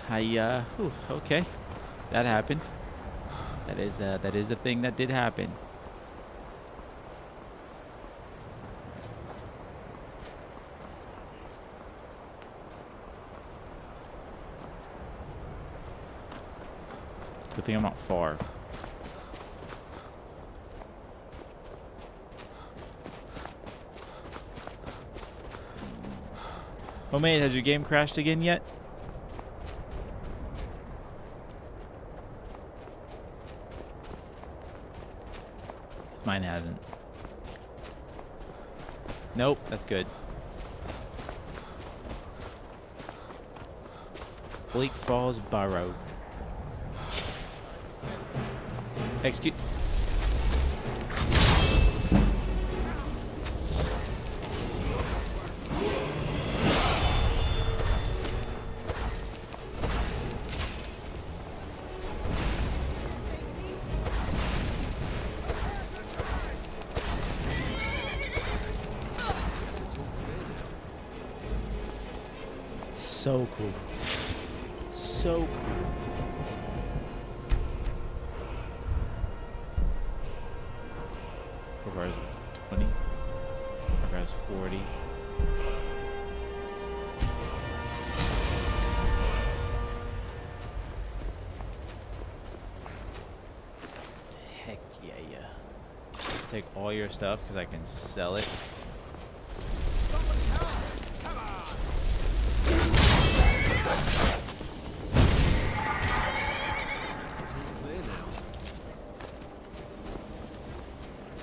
Okay, that happened. That is a thing that did happen. Good thing I'm not far. Oh mate, has your game crashed again yet? 'Cause mine hasn't. Nope, that's good. Bleak Falls Burrow. Excuse. So cool. So cool. Requires 20. Requires 40. Heck yeah, yeah. take all your stuff because I can sell it.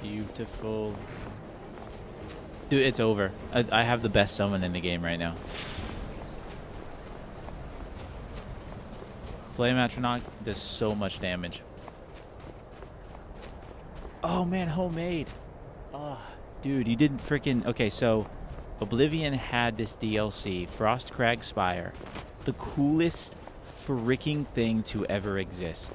Beautiful. Dude, it's over. I have the best summon in the game right now. Flame Atronach does so much damage. Oh man, homemade. Oh, dude, you didn't freaking... Okay, so Oblivion had this DLC, Frostcrag Spire. The coolest freaking thing to ever exist.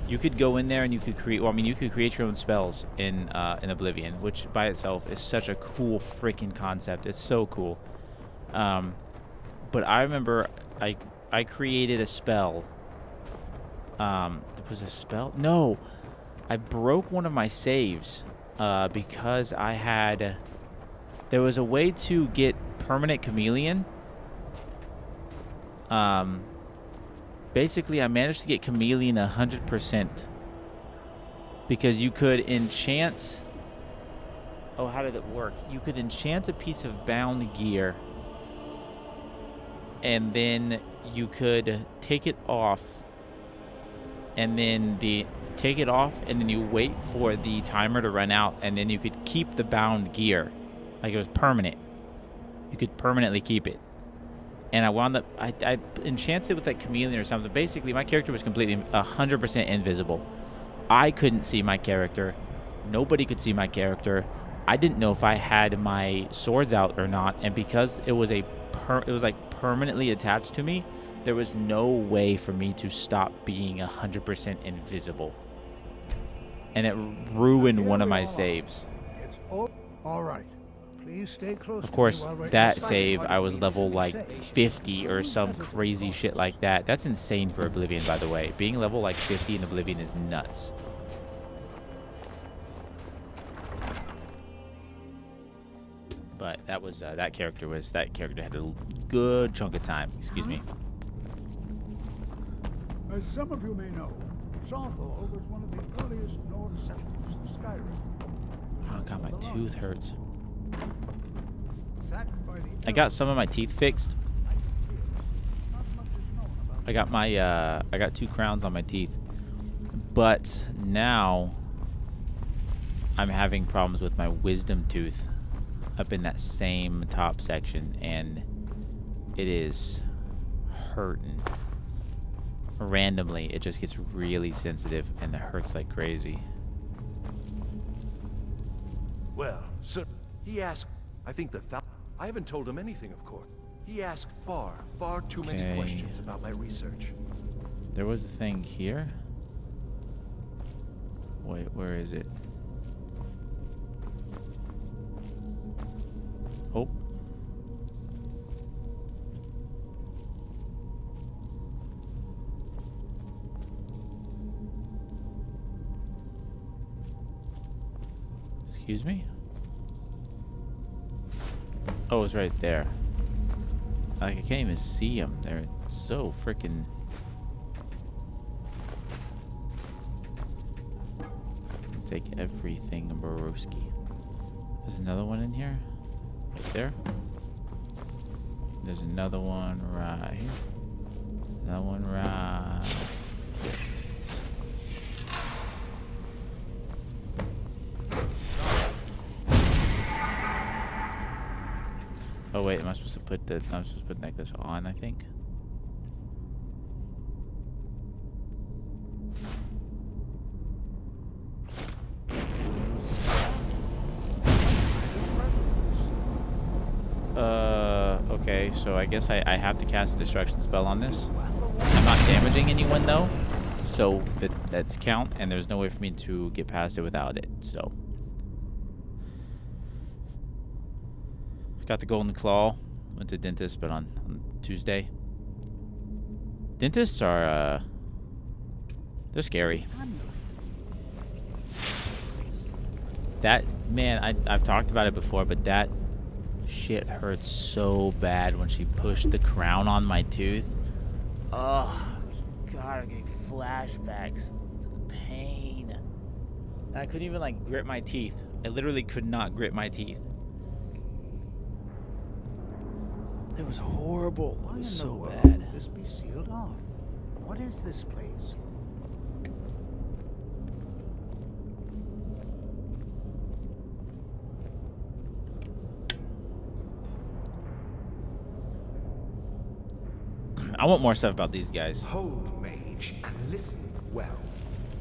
You could go in there and you could create... Well, I mean, you could create your own spells in Oblivion, which by itself is such a cool freaking concept. It's so cool. But I remember I created a spell. There was a spell? No. I broke one of my saves because I had... There was a way to get permanent chameleon. Basically, I managed to get chameleon 100% because you could enchant... Oh, how did it work? You could enchant a piece of bound gear and then you could take it off and then take it off and then you wait for the timer to run out and then you could keep the bound gear. Like it was permanent. You could permanently keep it. And I wound up, I enchanted with that chameleon or something. Basically, my character was completely 100% invisible. I couldn't see my character. Nobody could see my character. I didn't know if I had my swords out or not. And because it was it was like permanently attached to me, there was no way for me to stop being 100% invisible. And it ruined one of my saves. It's all right. Please stay close. Of course, that save, I was level like 50 or some crazy shit like that. That's insane for Oblivion, by the way. Being level like 50 in Oblivion is nuts. But that was that character had a good chunk of time. Excuse me. As some of you may know, Southall was one of the earliest Nord settlers of Skyrim. Oh god, my tooth hurts. Sacked by the I got some of my teeth fixed. I got my I got 2 crowns on my teeth. But now I'm having problems with my wisdom tooth up in that same top section and it is hurting. Randomly, it just gets really sensitive and it hurts like crazy. Well, sir, he asked, I think I haven't told him anything, of course. He asked far too many questions about my research. There was a thing here. Wait, where is it? Oh. Excuse me? Oh, it's right there. Like, I can't even see them. They're so freaking... Take everything, Borowski. There's another one in here. Right there. There's another one right here. Another one right here. Oh wait, am I supposed to put the necklace on, I think? Okay, so I guess I have to cast a destruction spell on this. I'm not damaging anyone though, so that's count, and there's no way for me to get past it without it, so. Got the golden claw. Went to dentist, but on Tuesday. Dentists are, they're scary. That, man, I've talked about it before, but that shit hurts so bad when she pushed the crown on my tooth. Oh, God, I'm getting flashbacks to the pain. And I couldn't even like grit my teeth. I literally could not grit my teeth. It was horrible. It was so bad. Would this be sealed off? What is this place? I want more stuff about these guys. Hold, mage, and listen well.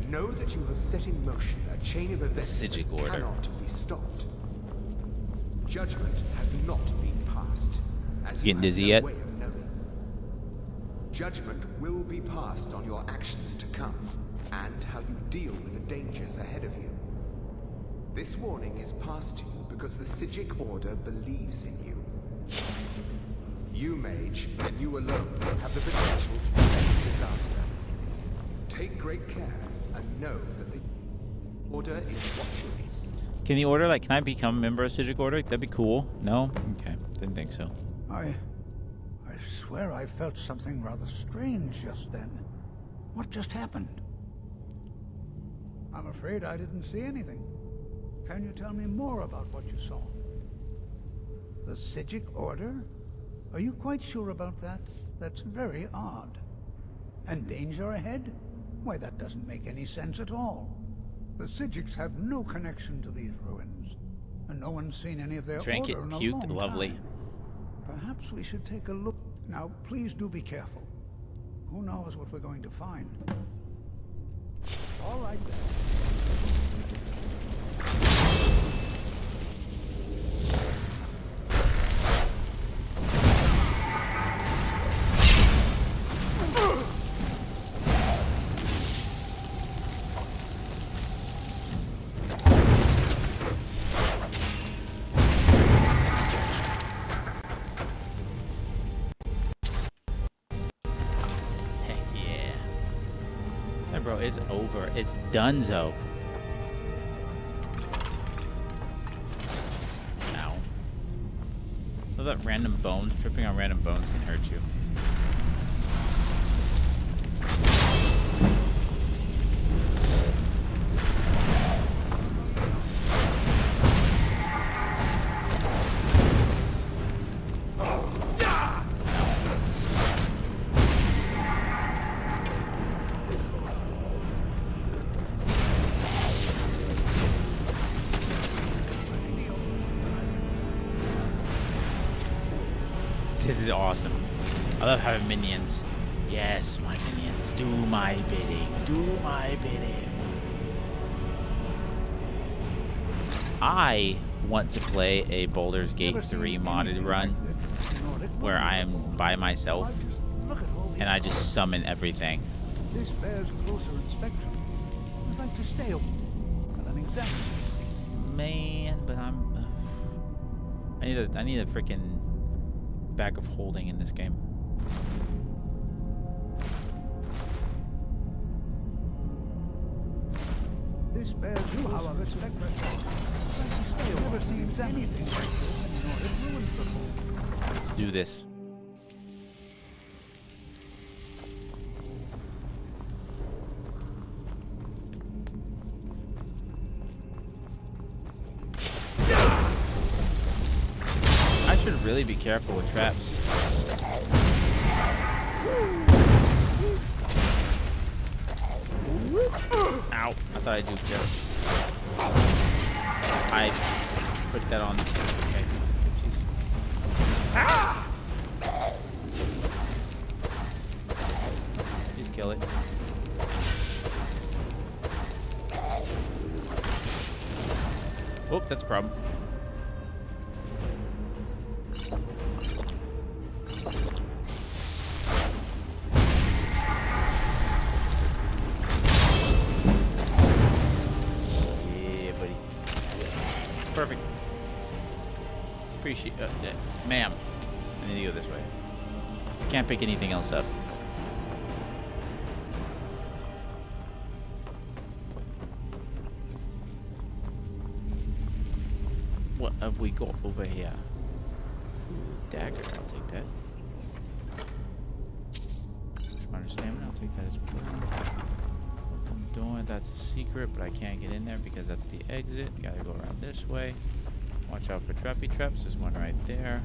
Know that you have set in motion a chain of events that cannot be stopped. Judgment has not been passed, as you Getting dizzy have yet? no way of knowing. Judgment will be passed on your actions to come, and how you deal with the dangers ahead of you. This warning is passed to you because the Psijic Order believes in you. You, mage, and you alone have the potential to prevent disaster. Take great care and know that the Order is watching you. Can the Order, like, can I become a member of Psijic Order? That'd be cool. No? Okay. Didn't think so. I swear I felt something rather strange just then. What just happened? I'm afraid I didn't see anything. Can you tell me more about what you saw? The Psijic Order? Are you quite sure about that? That's very odd. And danger ahead? Why, that doesn't make any sense at all. The Psijics have no connection to these ruins, and no one's seen any of their Drank order it. in a Cute. long Lovely. time. Perhaps we should take a look. Now, please do be careful. Who knows what we're going to find? All right, then. Bro, it's over. It's donezo. Ow. So that random bones, tripping on random bones can hurt you. This is awesome. I love having minions. Yes, my minions. Do my bidding. Do my bidding. I want to play a Baldur's Gate 3 modded run where I am by myself and I just summon everything. This bears closer inspection. I'd like to stay and then examine these things. Man, but I need a freaking bag of holding in this game. This bears closer inspection. I'd like to stay. I've never seen anything like this in Nordic ruins before. Let's do this. I should really be careful with traps. Ow. I thought I duped you. I put that on. Okay. Jeez. Please kill it. Oh, that's a problem. Perfect. Appreciate ma'am. I need to go this way. Can't pick anything else up. What have we got over here? Dagger, I'll take that. Stamina, I'll take that as well. doing. That's a secret, but I can't get in there because that's the exit. Gotta go around this way. Watch out for trappy traps. There's one right there.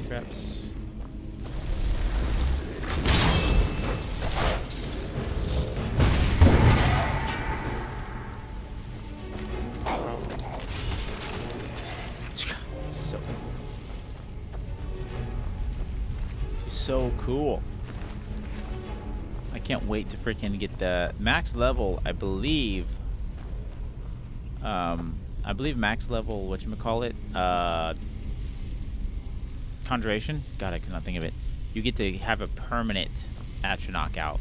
Traps. So cool. I can't wait to freaking get the max level. I believe max level, whatchamacallit, Conjuration. God, I could not think of it. You get to have a permanent Atronach out.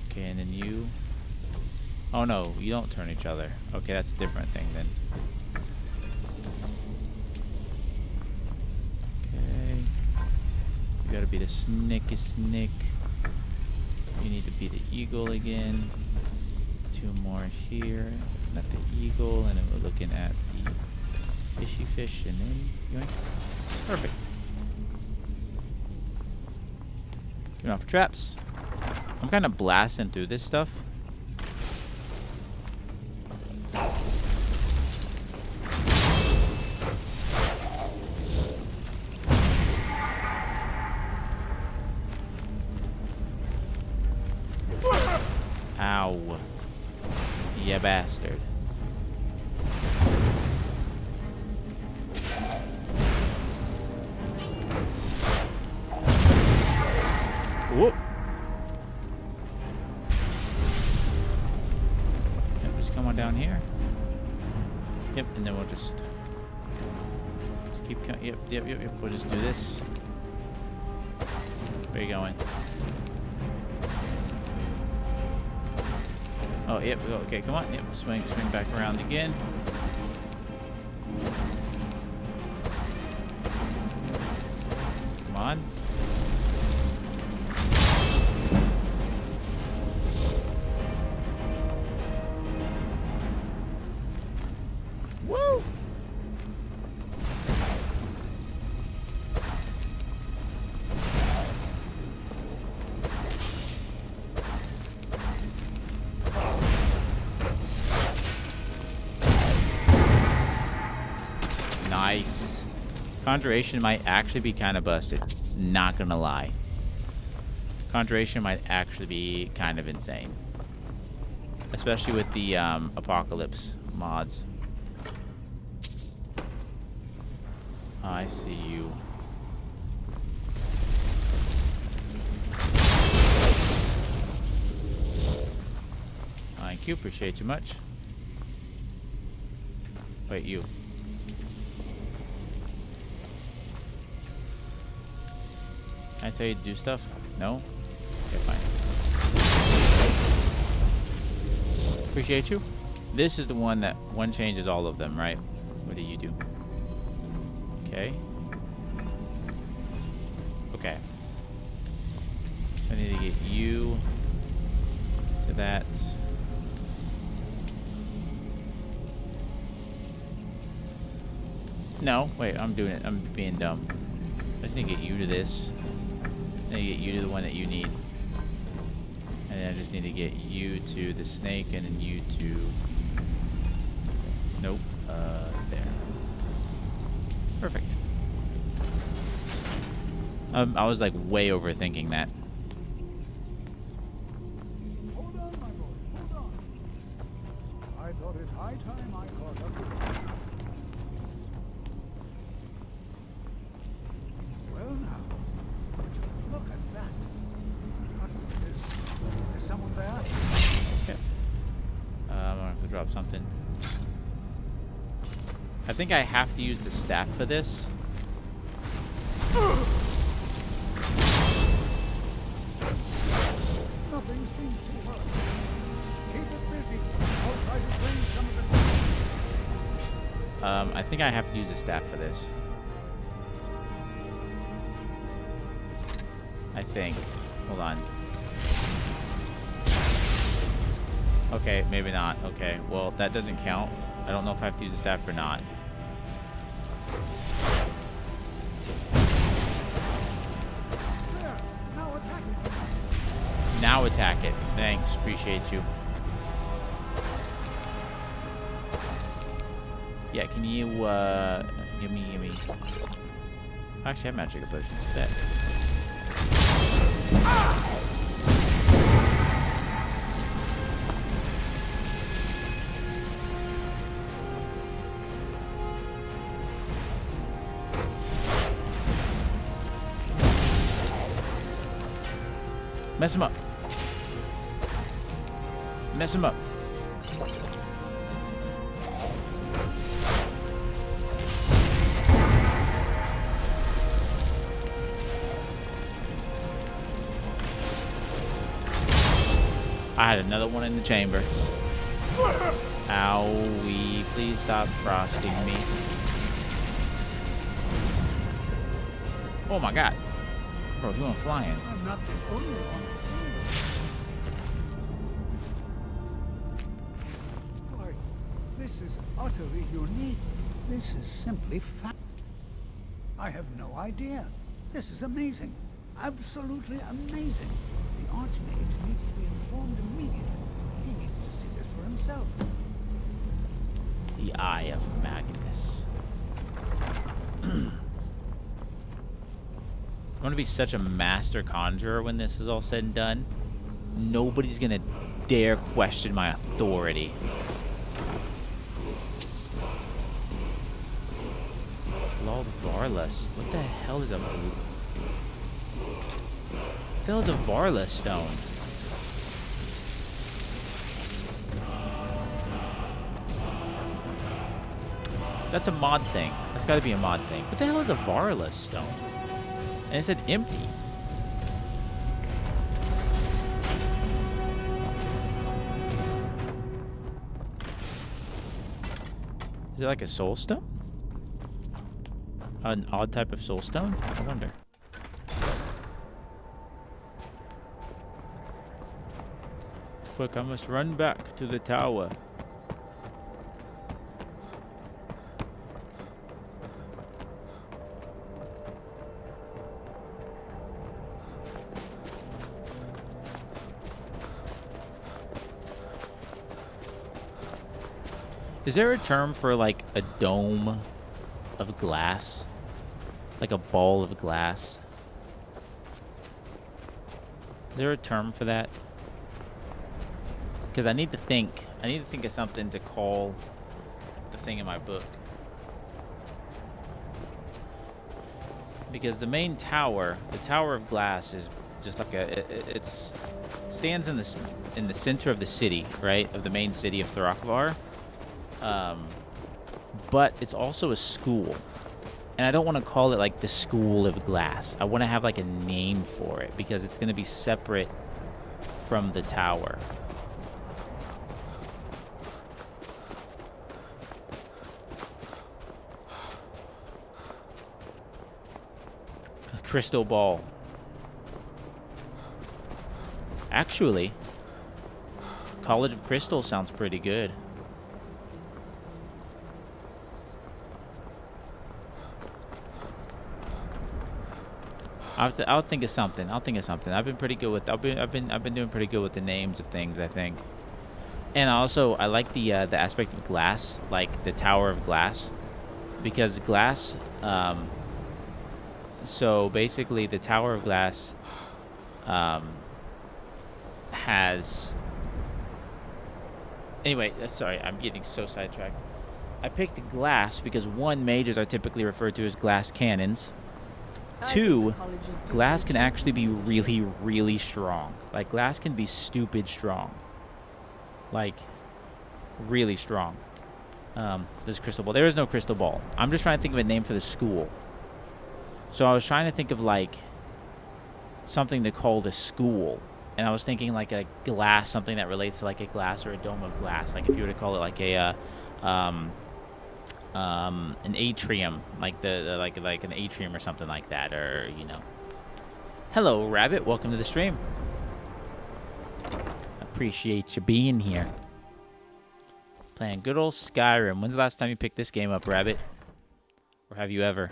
Okay, and then you. Oh no, you don't turn each other. Okay, that's a different thing then. You gotta be the snicky snick. You need to be the eagle again. 2 more here. Not the eagle, and then we're looking at the fishy fish, and then yoink. Perfect. Getting off traps. I'm kind of blasting through this stuff. Ow. You bastard. Whoop. Yep, just come on down here. Yep, and then we'll just keep coming. Yep. We'll just do this. Where are you going? Oh, yep. Okay, come on. Yep, swing back around again. Come on. Woo! Nice. Conjuration might actually be kind of busted. Not gonna lie. Conjuration might actually be kind of insane. Especially with the Apocalypse mods. I see you. Thank you. Appreciate you much. Wait, you. Can I tell you to do stuff? No? Okay, fine. Appreciate you. This is the one that one changes all of them, right? What do you do? Okay. Okay. So I need to get you to that. No, wait, I'm doing it. I'm being dumb. I just need to get you to this. I need to get you to the one that you need. And then I just need to get you to the snake, and then you to... Nope. There. Perfect. I was like way overthinking that. Hold on, my boy. Hold on. I thought it high time I caught up with you. Well now, look at that. Is someone there? Okay. I'm gonna have to drop something. I think I have to use the staff for this. Nothing seems to work. Keep it busy. I'll try to bring some of the... I think I have to use the staff for this. I think. Hold on. Okay, maybe not. Okay, well, that doesn't count. I don't know if I have to use the staff or not. Now attack it. Thanks. Appreciate you. Yeah, can you, give me... Actually, I have magic potions. Bet. Mess him up. Mess him up. I had another one in the chamber. Owie, please stop frosting me. Oh my god. Bro, you went flying. I'm not the only one seeing it. Why, this is utterly unique. This is simply I have no idea. This is amazing. Absolutely amazing. The Archmage needs to be informed immediately. He needs to see this for himself. The Eye of Magnus. I'm gonna be such a master conjurer when this is all said and done. Nobody's gonna dare question my authority. Lord Varlas. What the hell is a... What the hell is a Varla stone? That's a mod thing. That's gotta be a mod thing. What the hell is a Varla stone? And it said empty. Is it like a soul stone? An odd type of soul stone? I wonder. Quick, I must run back to the tower. Is there a term for like a dome of glass? Like a ball of glass? Is there a term for that? Because I need to think of something to call the thing in my book. Because the main tower, the Tower of Glass, is just like it stands in the center of the city, right? Of the main city of Thrakvar. But it's also a school. And I don't want to call it like the School of Glass. I want to have like a name for it because it's going to be separate from the tower. A crystal ball. Actually, College of Crystal sounds pretty good. I'll think of something. I've been pretty good with. I've been doing pretty good with the names of things, I think. And also, I like the aspect of glass, like the Tower of Glass, because glass. So basically, the Tower of Glass has. Anyway, sorry, I'm getting so sidetracked. I picked glass because one, mages are typically referred to as glass cannons. Two, glass can actually be really, really strong. Like, glass can be stupid strong. Like, really strong. This crystal ball. There is no crystal ball. I'm just trying to think of a name for the school. So I was trying to think of, like, something to call the school. And I was thinking, like, a glass, something that relates to, like, a glass or a dome of glass. Like, if you were to call it, like, a, an atrium, like like an atrium or something like that, or you know. Hello, Rabbit. Welcome to the stream. Appreciate you being here. Playing good old Skyrim. When's the last time you picked this game up, Rabbit? Or have you ever?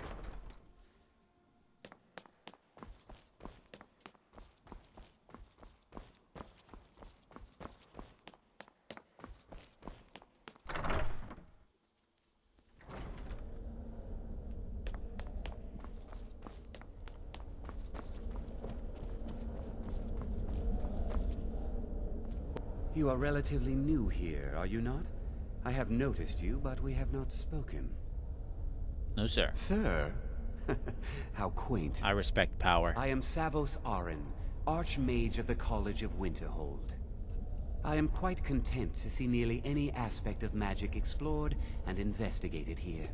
You are relatively new here, are you not? I have noticed you, but we have not spoken. No, sir. Sir? How quaint. I respect power. I am Savos Arin, Archmage of the College of Winterhold. I am quite content to see nearly any aspect of magic explored and investigated here.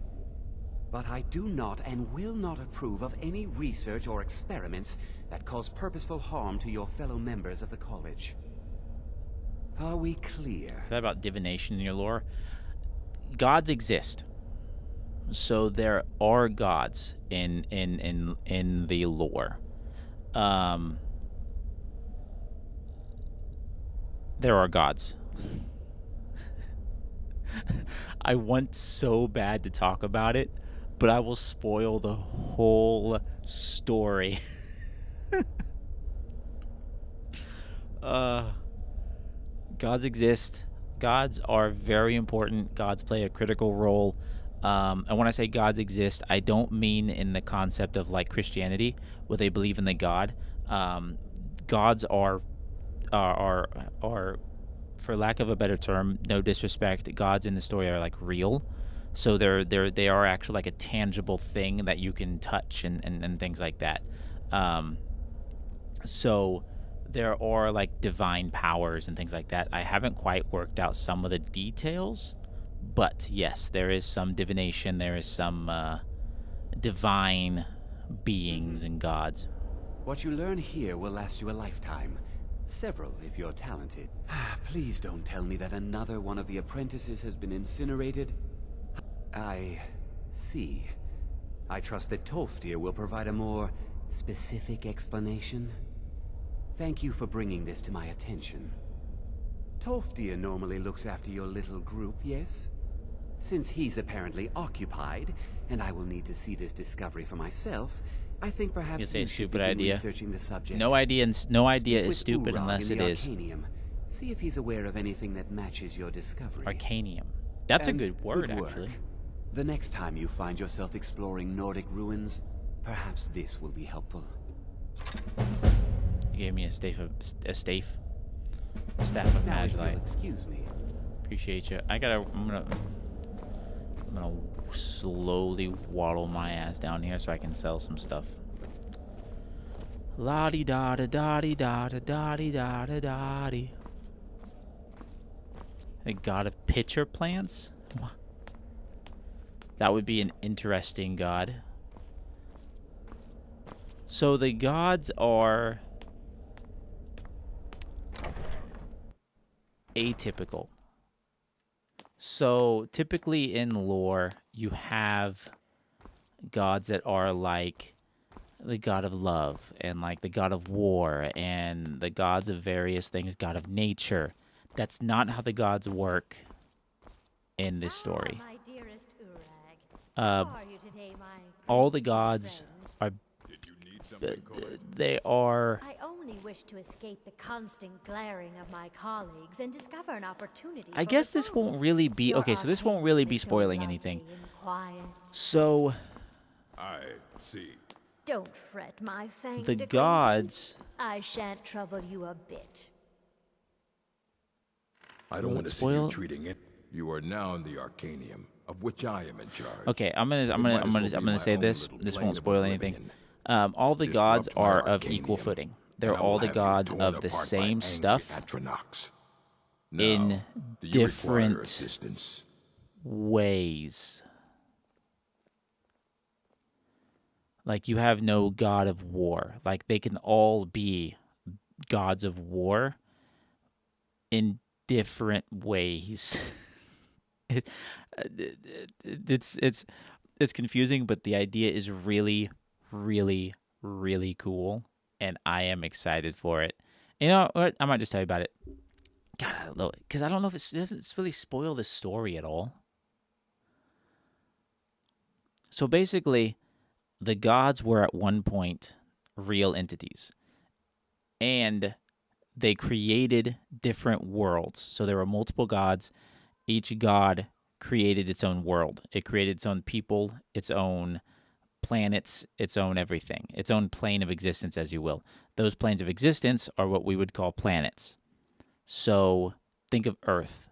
But I do not and will not approve of any research or experiments that cause purposeful harm to your fellow members of the college. Are we clear? Is that about divination in your lore? Gods exist. So there are gods in the lore. There are gods. I want so bad to talk about it, but I will spoil the whole story. Gods exist. Gods are very important. Gods play a critical role. And when I say gods exist, I don't mean in the concept of like Christianity, where they believe in the God. Gods are, for lack of a better term, no disrespect, gods in the story are like real. So they are actually like a tangible thing that you can touch and things like that. So there are like divine powers and things like that. I haven't quite worked out some of the details, but yes, there is some divination. There is some divine beings and gods. What you learn here will last you a lifetime. Several, if you're talented. Please don't tell me that another one of the apprentices has been incinerated. I see. I trust that Tolfdir will provide a more specific explanation. Thank you for bringing this to my attention. Tolfdir normally looks after your little group, yes? Since he's apparently occupied, and I will need to see this discovery for myself, I think perhaps you should begin researching the subject. No idea is stupid unless it is. Arcanium. See if he's aware of anything that matches your discovery. Arcanium. That's a good word, actually. The next time you find yourself exploring Nordic ruins, perhaps this will be helpful. You gave me a staff of Magilight. Excuse me. Appreciate you. I'm gonna slowly waddle my ass down here so I can sell some stuff. La di da da da di da da da di da da da di. The god of pitcher plants? That would be an interesting god. So the gods are atypical. So typically in lore, you have gods that are like the god of love and like the god of war and the gods of various things, god of nature. That's not how the gods work in this story. My dearest Urag. How are you today, my all the gods are they are I only wish to escape the constant glaring of my colleagues and discover an opportunity. I guess this won't really be okay, so this won't really be spoiling anything. So I see. Don't fret, my fanged the gods I shan't trouble you a bit. I don't want to see you treating it. You are now in the Arcanium, of which I am in charge. Okay, I'm gonna say this. This won't spoil anything. All the gods are of equal footing. They're all the gods of the same stuff in different ways. Like, you have no god of war. Like, they can all be gods of war in different ways. It's confusing, but the idea is really, really, really cool, and I am excited for it. You know what? I might just tell you about it. God, I don't know, because I don't know if it doesn't really spoil the story at all. So basically, the gods were at one point real entities, and they created different worlds. So there were multiple gods. Each god created its own world. It created its own people, its own planets, its own everything, its own plane of existence, as you will. Those planes of existence are what we would call planets. So think of Earth.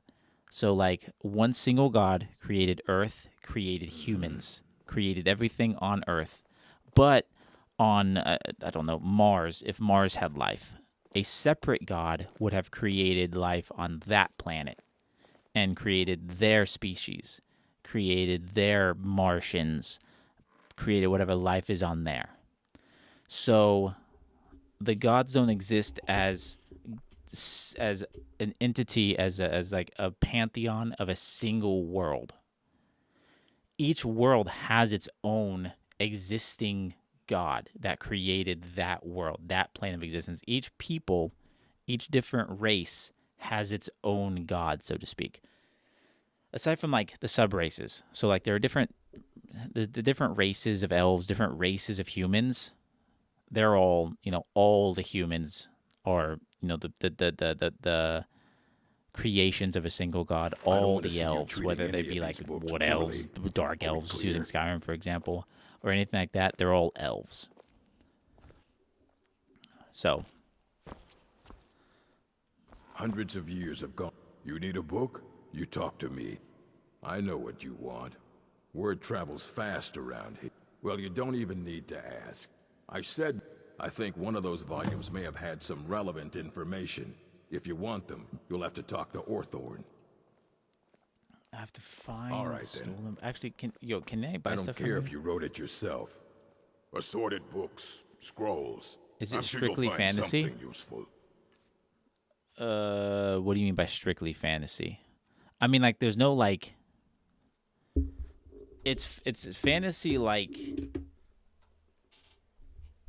So, like, one single God created Earth, created humans, created everything on Earth. But on, I don't know, Mars, if Mars had life, a separate God would have created life on that planet and created their species, created their Martians, created whatever life is on there. So the gods don't exist as an entity, as like a pantheon of a single world. Each world has its own existing God that created that world, that plane of existence. Each people, each different race has its own God, so to speak. Aside from like the sub races, so like there are the different races of elves, different races of humans. They're all, all the humans are, the creations of a single god. All the elves, whether they be like wood elves, dark elves, just using Skyrim for example, or anything like that, they're all elves. So, hundreds of years have gone. You need a book? You talk to me. I know what you want. Word travels fast around here. Well, you don't even need to ask. I think one of those volumes may have had some relevant information. If you want them, you'll have to talk to Orthorn. I have to find. All right then. Actually, can I buy stuff? I don't care if you wrote it yourself. Assorted books, scrolls. Is it strictly fantasy? Something useful. What do you mean by strictly fantasy? I mean, like, there's no like. It's fantasy like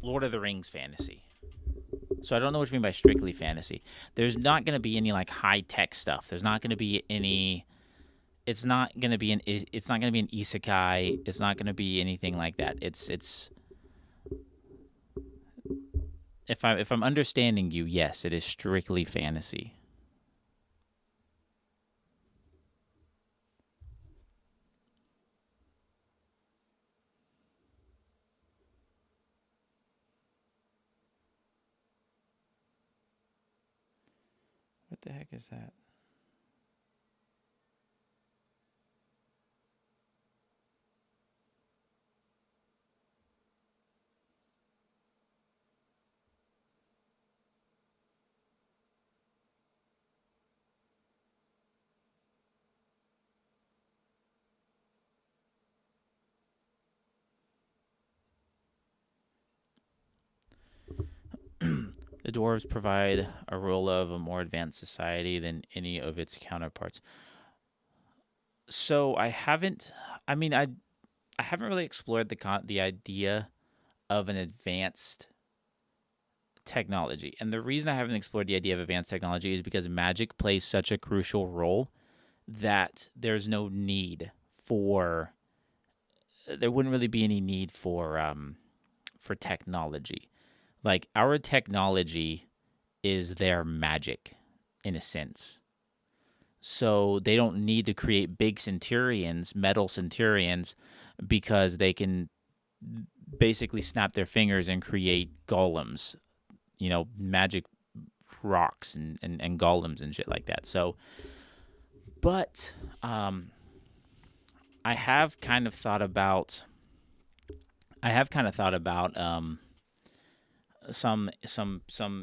Lord of the Rings fantasy. So I don't know what you mean by strictly fantasy. There's not going to be any like high tech stuff. There's not going to be any. It's not going to be an isekai. It's not going to be anything like that. It's. If I'm understanding you, yes, it is strictly fantasy. What the heck is that? The dwarves provide a rule of a more advanced society than any of its counterparts. So I haven't really explored the idea of an advanced technology. And the reason I haven't explored the idea of advanced technology is because magic plays such a crucial role that there's no need for there wouldn't really be any need for technology. Like, our technology is their magic, in a sense. So they don't need to create big centurions, metal centurions, because they can basically snap their fingers and create golems, magic rocks and golems and shit like that. So, but I have kind of thought about some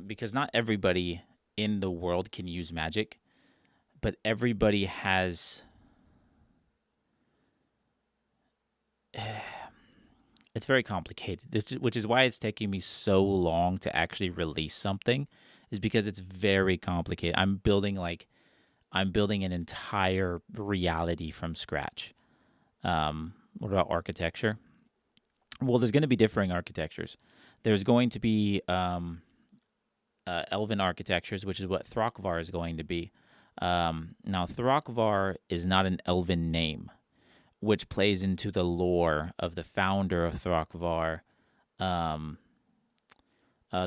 because not everybody in the world can use magic, but everybody has. It's very complicated, which is why it's taking me so long to actually release something, is because it's very complicated. I'm building an entire reality from scratch. What about architecture? Well, there's going to be differing architectures. There's going to be elven architectures, which is what Throckvar is going to be. Now, Throckvar is not an elven name, which plays into the lore of the founder of Throckvar. The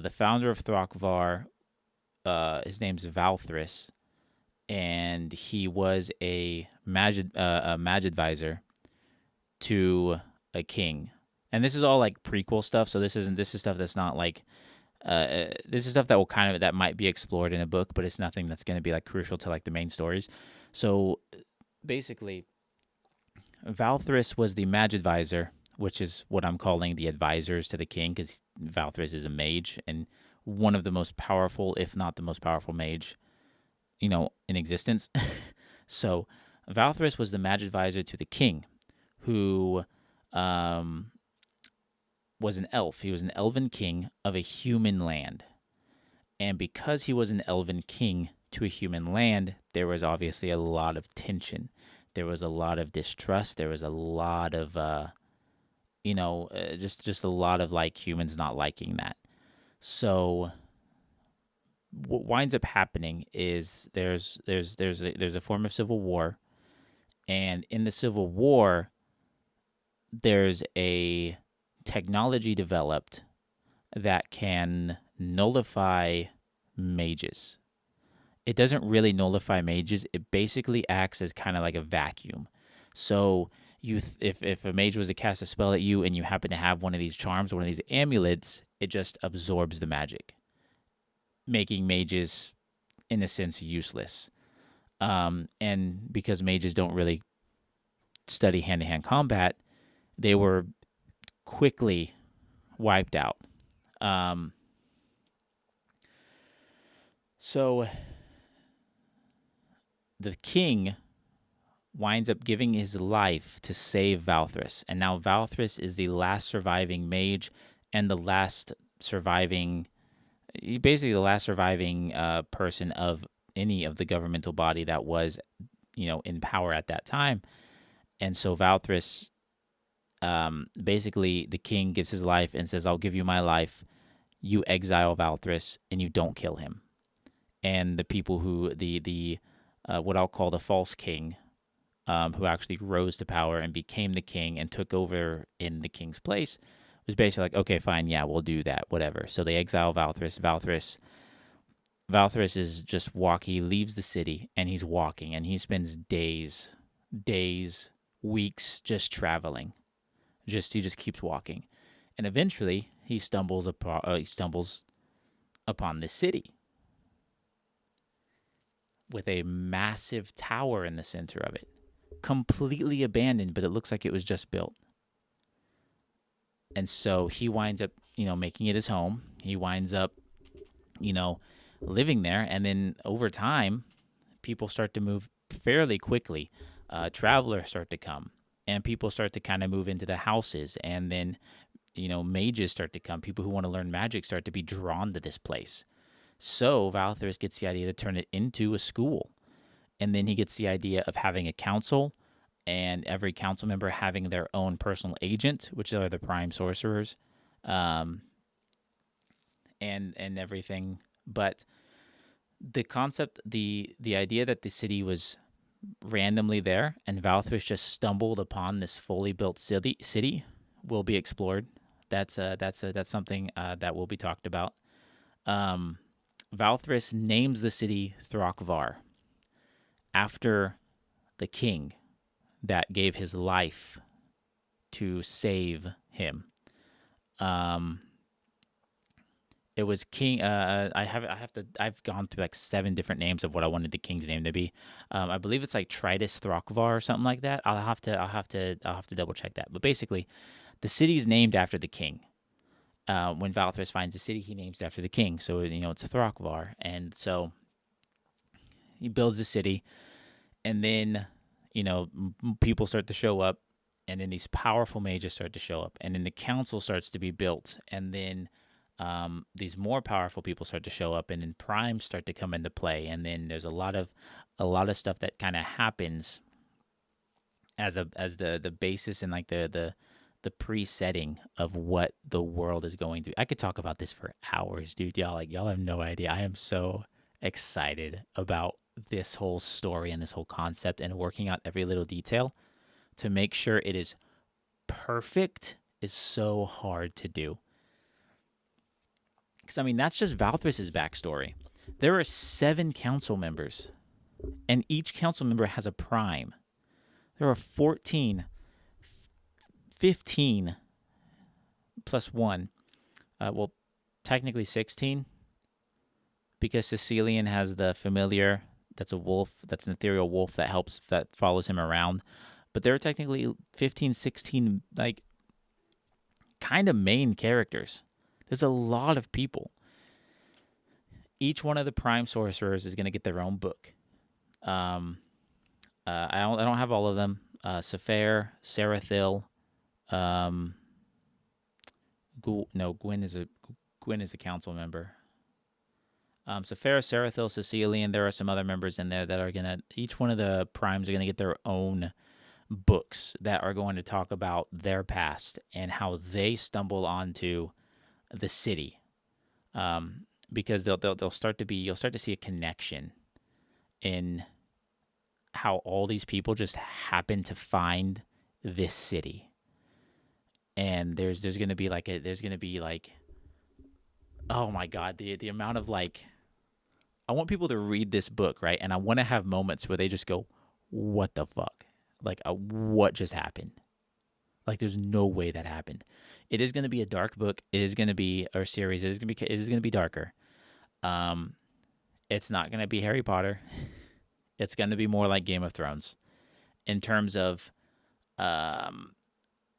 founder of Throckvar, his name's Valthris, and he was a Magidvisor to a king. And this is all like prequel stuff, so this is stuff that's not like this is stuff that that might be explored in a book, but it's nothing that's going to be like crucial to like the main stories. So basically, Valthris was the mage advisor, which is what I'm calling the advisors to the king, because Valthris is a mage and one of the most powerful, if not the most powerful mage, in existence. So Valthris was the mage advisor to the king, who was an elf. He was an elven king of a human land. And because he was an elven king to a human land, there was obviously a lot of tension. There was a lot of distrust. There was a lot of, just a lot of like humans not liking that. So what winds up happening is there's a form of civil war, and in the civil war, there's a technology developed that can nullify mages. It doesn't really nullify mages. It basically acts as kind of like a vacuum. So if a mage was to cast a spell at you and you happen to have one of these charms, one of these amulets, it just absorbs the magic, making mages, in a sense, useless. And because mages don't really study hand-to-hand combat, they were quickly wiped out. So the king winds up giving his life to save Valthris. And now Valthris is the last surviving mage and the last surviving, basically the last surviving person of any of the governmental body that was, in power at that time. And so Valthris, basically the king gives his life and says, I'll give you my life. You exile Valthris and you don't kill him. And the people who, what I'll call the false king, who actually rose to power and became the king and took over in the king's place, was basically like, okay, fine, yeah, we'll do that, whatever. So they exile Valthris. Valthris is just walking. He leaves the city and he's walking, and he spends days, weeks just traveling. He just keeps walking, and eventually he stumbles upon this city with a massive tower in the center of it, completely abandoned, but it looks like it was just built. And so he winds up, making it his home. He winds up, living there. And then over time, people start to move fairly quickly. Travelers start to come, and people start to kind of move into the houses. And then, mages start to come. People who want to learn magic start to be drawn to this place. So Valthris gets the idea to turn it into a school. And then he gets the idea of having a council, and every council member having their own personal agent, which are the prime sorcerers, and everything. But the concept, the idea that the city was randomly there and Valthris just stumbled upon this fully built city will be explored. That's something that will be talked about. Valthris names the city Thrakvar after the king that gave his life to save him. It was King. I've gone through like 7 different names of what I wanted the king's name to be. I believe it's like Tritus Thrakvar or something like that. I'll have to double check that. But basically, the city is named after the king. When Valthris finds the city, he names it after the king. So it's a Thrakvar, and so he builds the city, and then people start to show up, and then these powerful mages start to show up, and then the council starts to be built, and then these more powerful people start to show up, and then primes start to come into play, and then there's a lot of stuff that kind of happens as the basis and like the pre-setting of what the world is going through. I could talk about this for hours, dude. Y'all have no idea. I am so excited about this whole story and this whole concept, and working out every little detail to make sure it is perfect is so hard to do. Because, that's just Valthris' backstory. There are 7 council members, and each council member has a prime. There are 15 plus 1. technically 16 because Sicilian has the familiar that's a wolf, that's an ethereal wolf that follows him around. But there are technically 15, 16, like, kind of main characters. There's a lot of people. Each one of the prime sorcerers is going to get their own book. I don't have all of them. Safair, Sarathil, Gwyn is a council member. Safair, Sarathil, Sicilian. There are some other members in there that are gonna. Each one of the primes are gonna get their own books that are going to talk about their past and how they stumble onto the city. Because they'll start to be. You'll start to see a connection in how all these people just happen to find this city. And there's going to be like oh my god, the amount of like, I want people to read this book, right? And I want to have moments where they just go, what the fuck? Like, what just happened? Like, there's no way that happened. It is going to be a dark book. It is going to be a series. It is going to be darker. It's not going to be Harry Potter. It's going to be more like Game of Thrones in terms of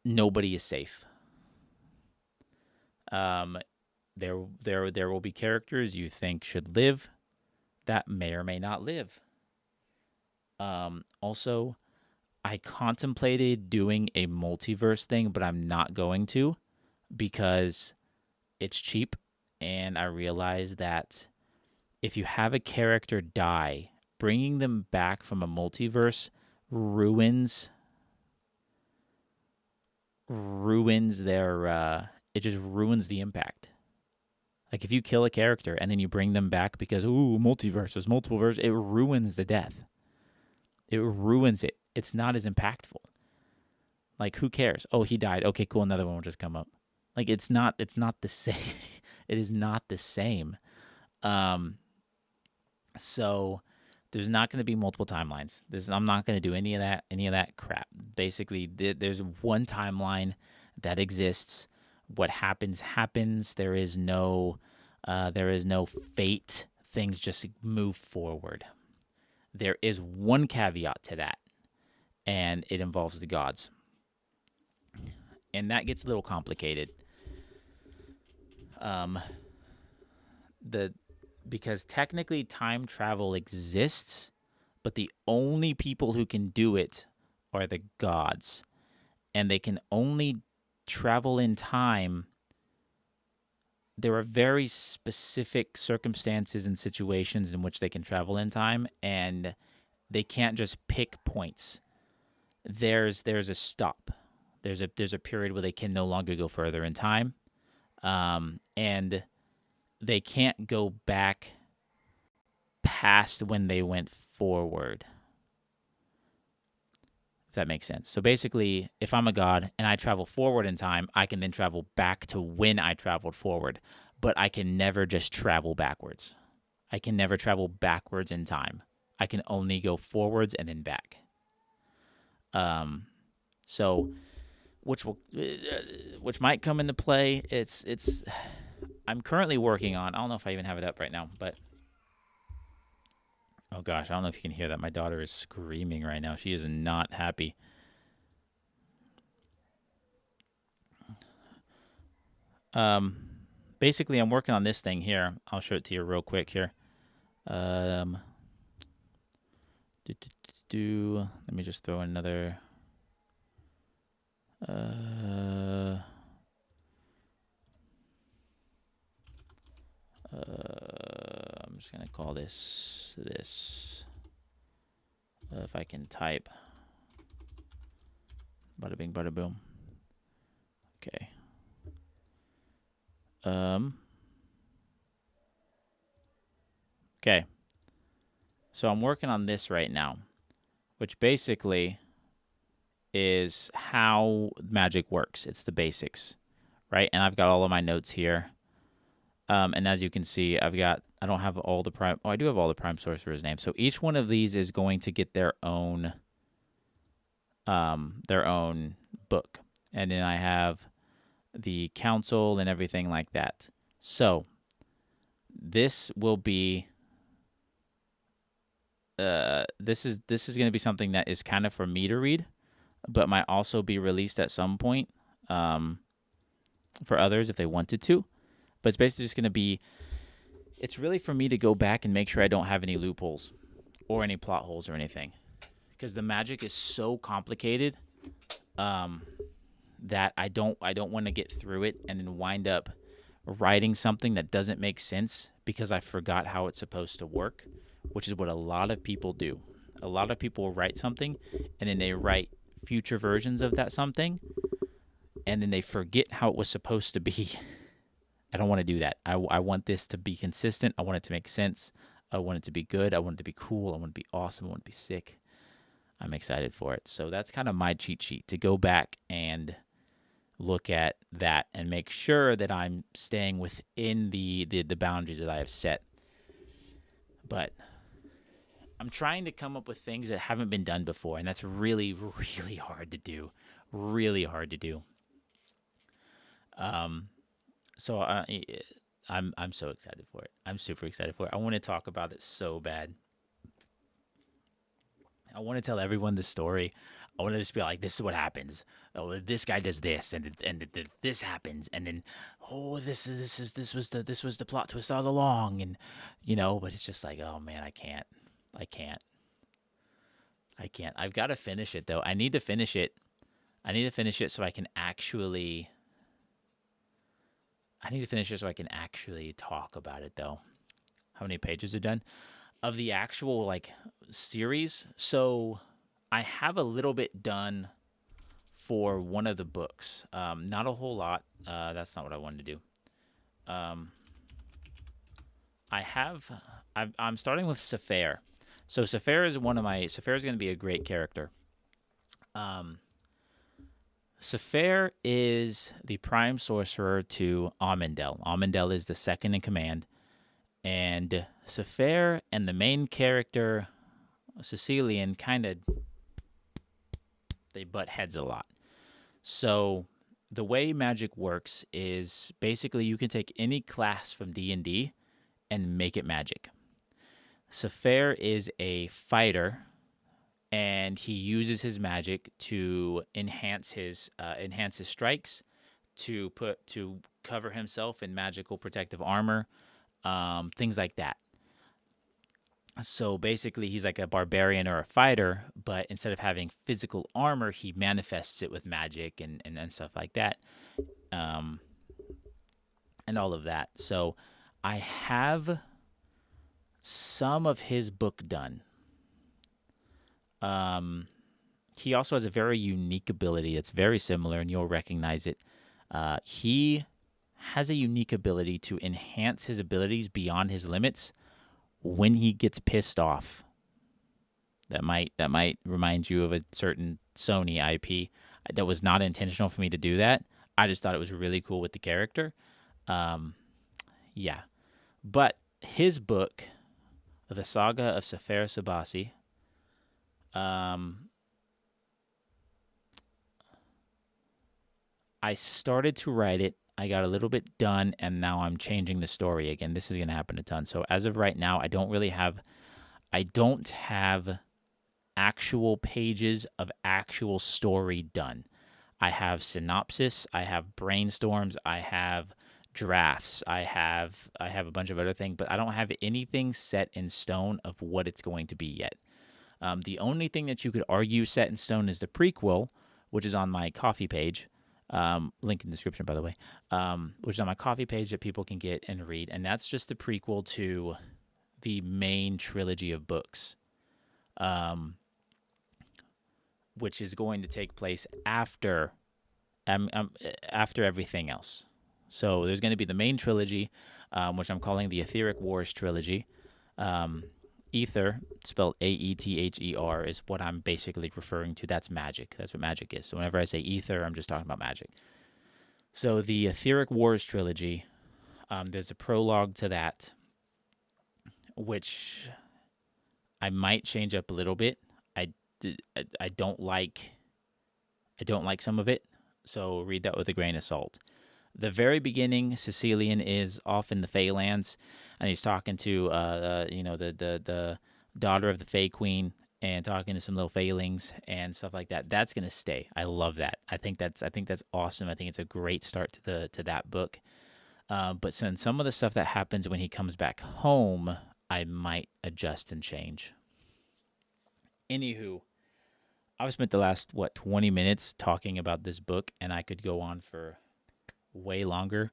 nobody is safe. There will be characters you think should live that may or may not live. Also, I contemplated doing a multiverse thing, but I'm not going to because it's cheap, and I realized that if you have a character die, bringing them back from a multiverse ruins their it just ruins the impact. Like, if you kill a character and then you bring them back because multiverses, multiple verses, it ruins the death. It ruins it. It's not as impactful. Like, who cares? Oh, he died. Okay, cool, another one will just come up. Like, it's not the same. It is not the same. So there's not going to be multiple timelines. I'm not going to do any of that crap. Basically, there's one timeline that exists. What happens. There is no fate. Things just move forward. There is one caveat to that, and it involves the gods. And that gets a little complicated. Because technically time travel exists, but the only people who can do it are the gods. And they can only travel in time. There are very specific circumstances and situations in which they can travel in time, and they can't just pick points. There's a stop. There's a period where they can no longer go further in time, and they can't go back past when they went forward. If that makes sense. So basically, if I'm a god and I travel forward in time, I can then travel back to when I traveled forward, but I can never just travel backwards. I can never travel backwards in time. I can only go forwards and then back. So, which might come into play. It's. I'm currently working on. I don't know if I even have it up right now, but. Oh gosh, I don't know if you can hear that. My daughter is screaming right now. She is not happy. Basically, I'm working on this thing here. I'll show it to you real quick here. Let me just throw another. I'm just gonna call this. If I can type. Bada bing, bada boom. Okay. Okay. So I'm working on this right now, which basically is how magic works. It's the basics, right? And I've got all of my notes here. And as you can see, I don't have all the prime. Oh, I do have all the prime sorcerers' names. So each one of these is going to get their own book. And then I have the council and everything like that. So this will be this is going to be something that is kind of for me to read, but might also be released at some point for others if they wanted to. But it's basically just going to be, it's really for me to go back and make sure I don't have any loopholes or any plot holes or anything, because the magic is so complicated that I don't want to get through it and then wind up writing something that doesn't make sense because I forgot how it's supposed to work, which is what a lot of people do. A lot of people write something and then they write future versions of that something and then they forget how it was supposed to be. I don't want to do that. I want this to be consistent. I want it to make sense. I want it to be good. I want it to be cool. I want it to be awesome. I want it to be sick. I'm excited for it. So that's kind of my cheat sheet, to go back and look at that and make sure that I'm staying within the boundaries that I have set. But I'm trying to come up with things that haven't been done before, and that's really, really hard to do. Really hard to do. So I'm so excited for it. I'm super excited for it. I want to talk about it so bad. I want to tell everyone the story. I want to just be like, this is what happens. Oh, this guy does this, and this happens, and then this was the plot twist all along, and But it's just like, oh man, I can't. I've got to finish it though. I need to finish it so I can actually. Talk about it though. How many pages are done of the actual series? So I have a little bit done for one of the books. Not a whole lot. That's not what I wanted to do. I'm starting with Safair. So Safair is Safair is going to be a great character. Safair is the prime sorcerer to Amundel. Amundel is the second in command. And Safair and the main character, Sicilian, they butt heads a lot. So the way magic works is basically you can take any class from D&D and make it magic. Safair is a fighter, and he uses his magic to enhance his strikes, to cover himself in magical protective armor, things like that. So basically, he's like a barbarian or a fighter, but instead of having physical armor, he manifests it with magic and stuff like that, and all of that. So I have some of his book done. He also has a very unique ability. It's very similar, and you'll recognize it. He has a unique ability to enhance his abilities beyond his limits when he gets pissed off. That might remind you of a certain Sony IP. That was not intentional for me to do that. I just thought it was really cool with the character. Yeah. But his book, The Saga of Safair Sabasi, I started to write it. I got a little bit done, and now I'm changing the story again. This is going to happen a ton. So as of right now, I don't have actual pages of actual story done. I have synopsis, I have brainstorms, I have drafts, I have a bunch of other things, but I don't have anything set in stone of what it's going to be yet. The only thing that you could argue set in stone is the prequel, which is on my Ko-fi page. Link in the description, by the way, which is on my Ko-fi page that people can get and read. And that's just the prequel to the main trilogy of books, which is going to take place after everything else. So there's going to be the main trilogy, which I'm calling the Etheric Wars trilogy. Ether, spelled Aether, is what I'm basically referring to. That's magic. That's what magic is. So whenever I say ether, I'm just talking about magic. So the Etheric Wars trilogy, there's a prologue to that, which I might change up a little bit. I don't like some of it, so read that with a grain of salt. The very beginning, Sicilian is off in the Feylands, and he's talking to the daughter of the Fey Queen, and talking to some little Feylings and stuff like that. That's gonna stay. I love that. I think that's awesome. I think it's a great start to that book. But since some of the stuff that happens when he comes back home, I might adjust and change. Anywho, I've spent the last 20 minutes talking about this book, and I could go on for way longer,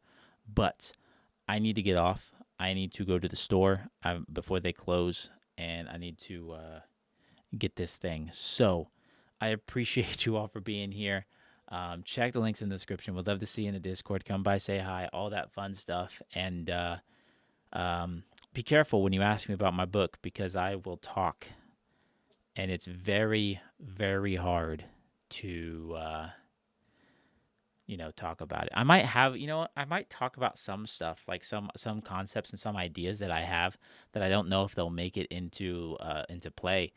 but I need to get off. I need to go to the store before they close, and I need to get this thing. So I appreciate you all for being here. Check the links in the description. Would love to see you in the Discord. Come by, say hi, all that fun stuff. And be careful when you ask me about my book, because I will talk. And it's very, very hard to, talk about it. I might have, I might talk about some stuff, like some concepts and some ideas that I have that I don't know if they'll make it into play.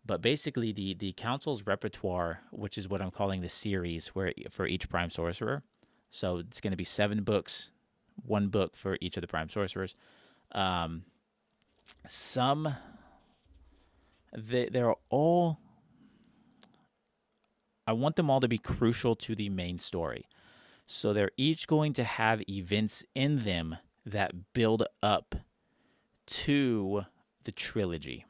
But basically, the Council's repertoire, which is what I'm calling the series, where for each Prime Sorcerer. So it's going to be 7 books, 1 book for each of the Prime Sorcerers. They're all. I want them all to be crucial to the main story. So they're each going to have events in them that build up to the trilogy.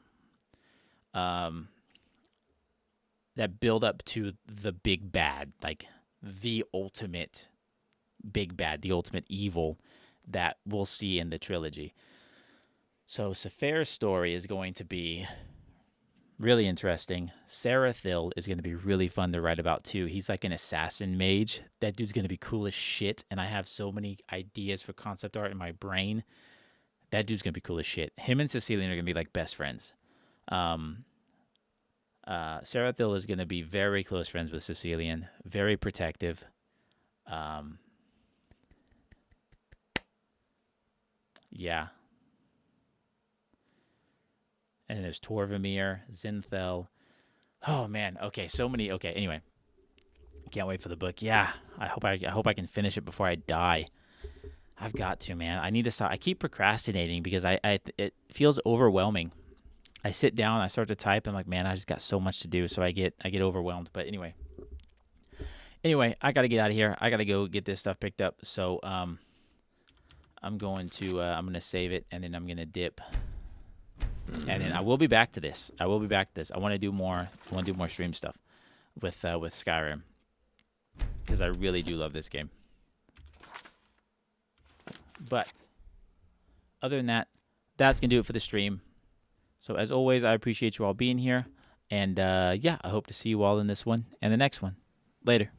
That build up to the big bad, like the ultimate big bad, the ultimate evil that we'll see in the trilogy. So Sephair's story is going to be really interesting. Sarathil is going to be really fun to write about too. He's like an assassin mage. That dude's going to be cool as shit, and I have so many ideas for concept art in my brain. That dude's going to be cool as shit. Him and Sicilian are going to be like best friends. Sarathil is going to be very close friends with Sicilian, very protective. Yeah. And there's Torvemir, Zinthel. Oh man, okay, so many. Okay, anyway, can't wait for the book. Yeah, I hope I can finish it before I die. I've got to, man. I need to stop. I keep procrastinating because it feels overwhelming. I sit down, I start to type, and I'm like, man, I just got so much to do, so I get overwhelmed. But anyway, I gotta get out of here. I gotta go get this stuff picked up. So I'm gonna save it, and then I'm gonna dip, and then I will be back to this. I want to do more. I want to do more stream stuff with Skyrim, because I really do love this game. But other than that, that's gonna do it for the stream. So as always, I appreciate you all being here. And yeah, I hope to see you all in this one and the next one. Later.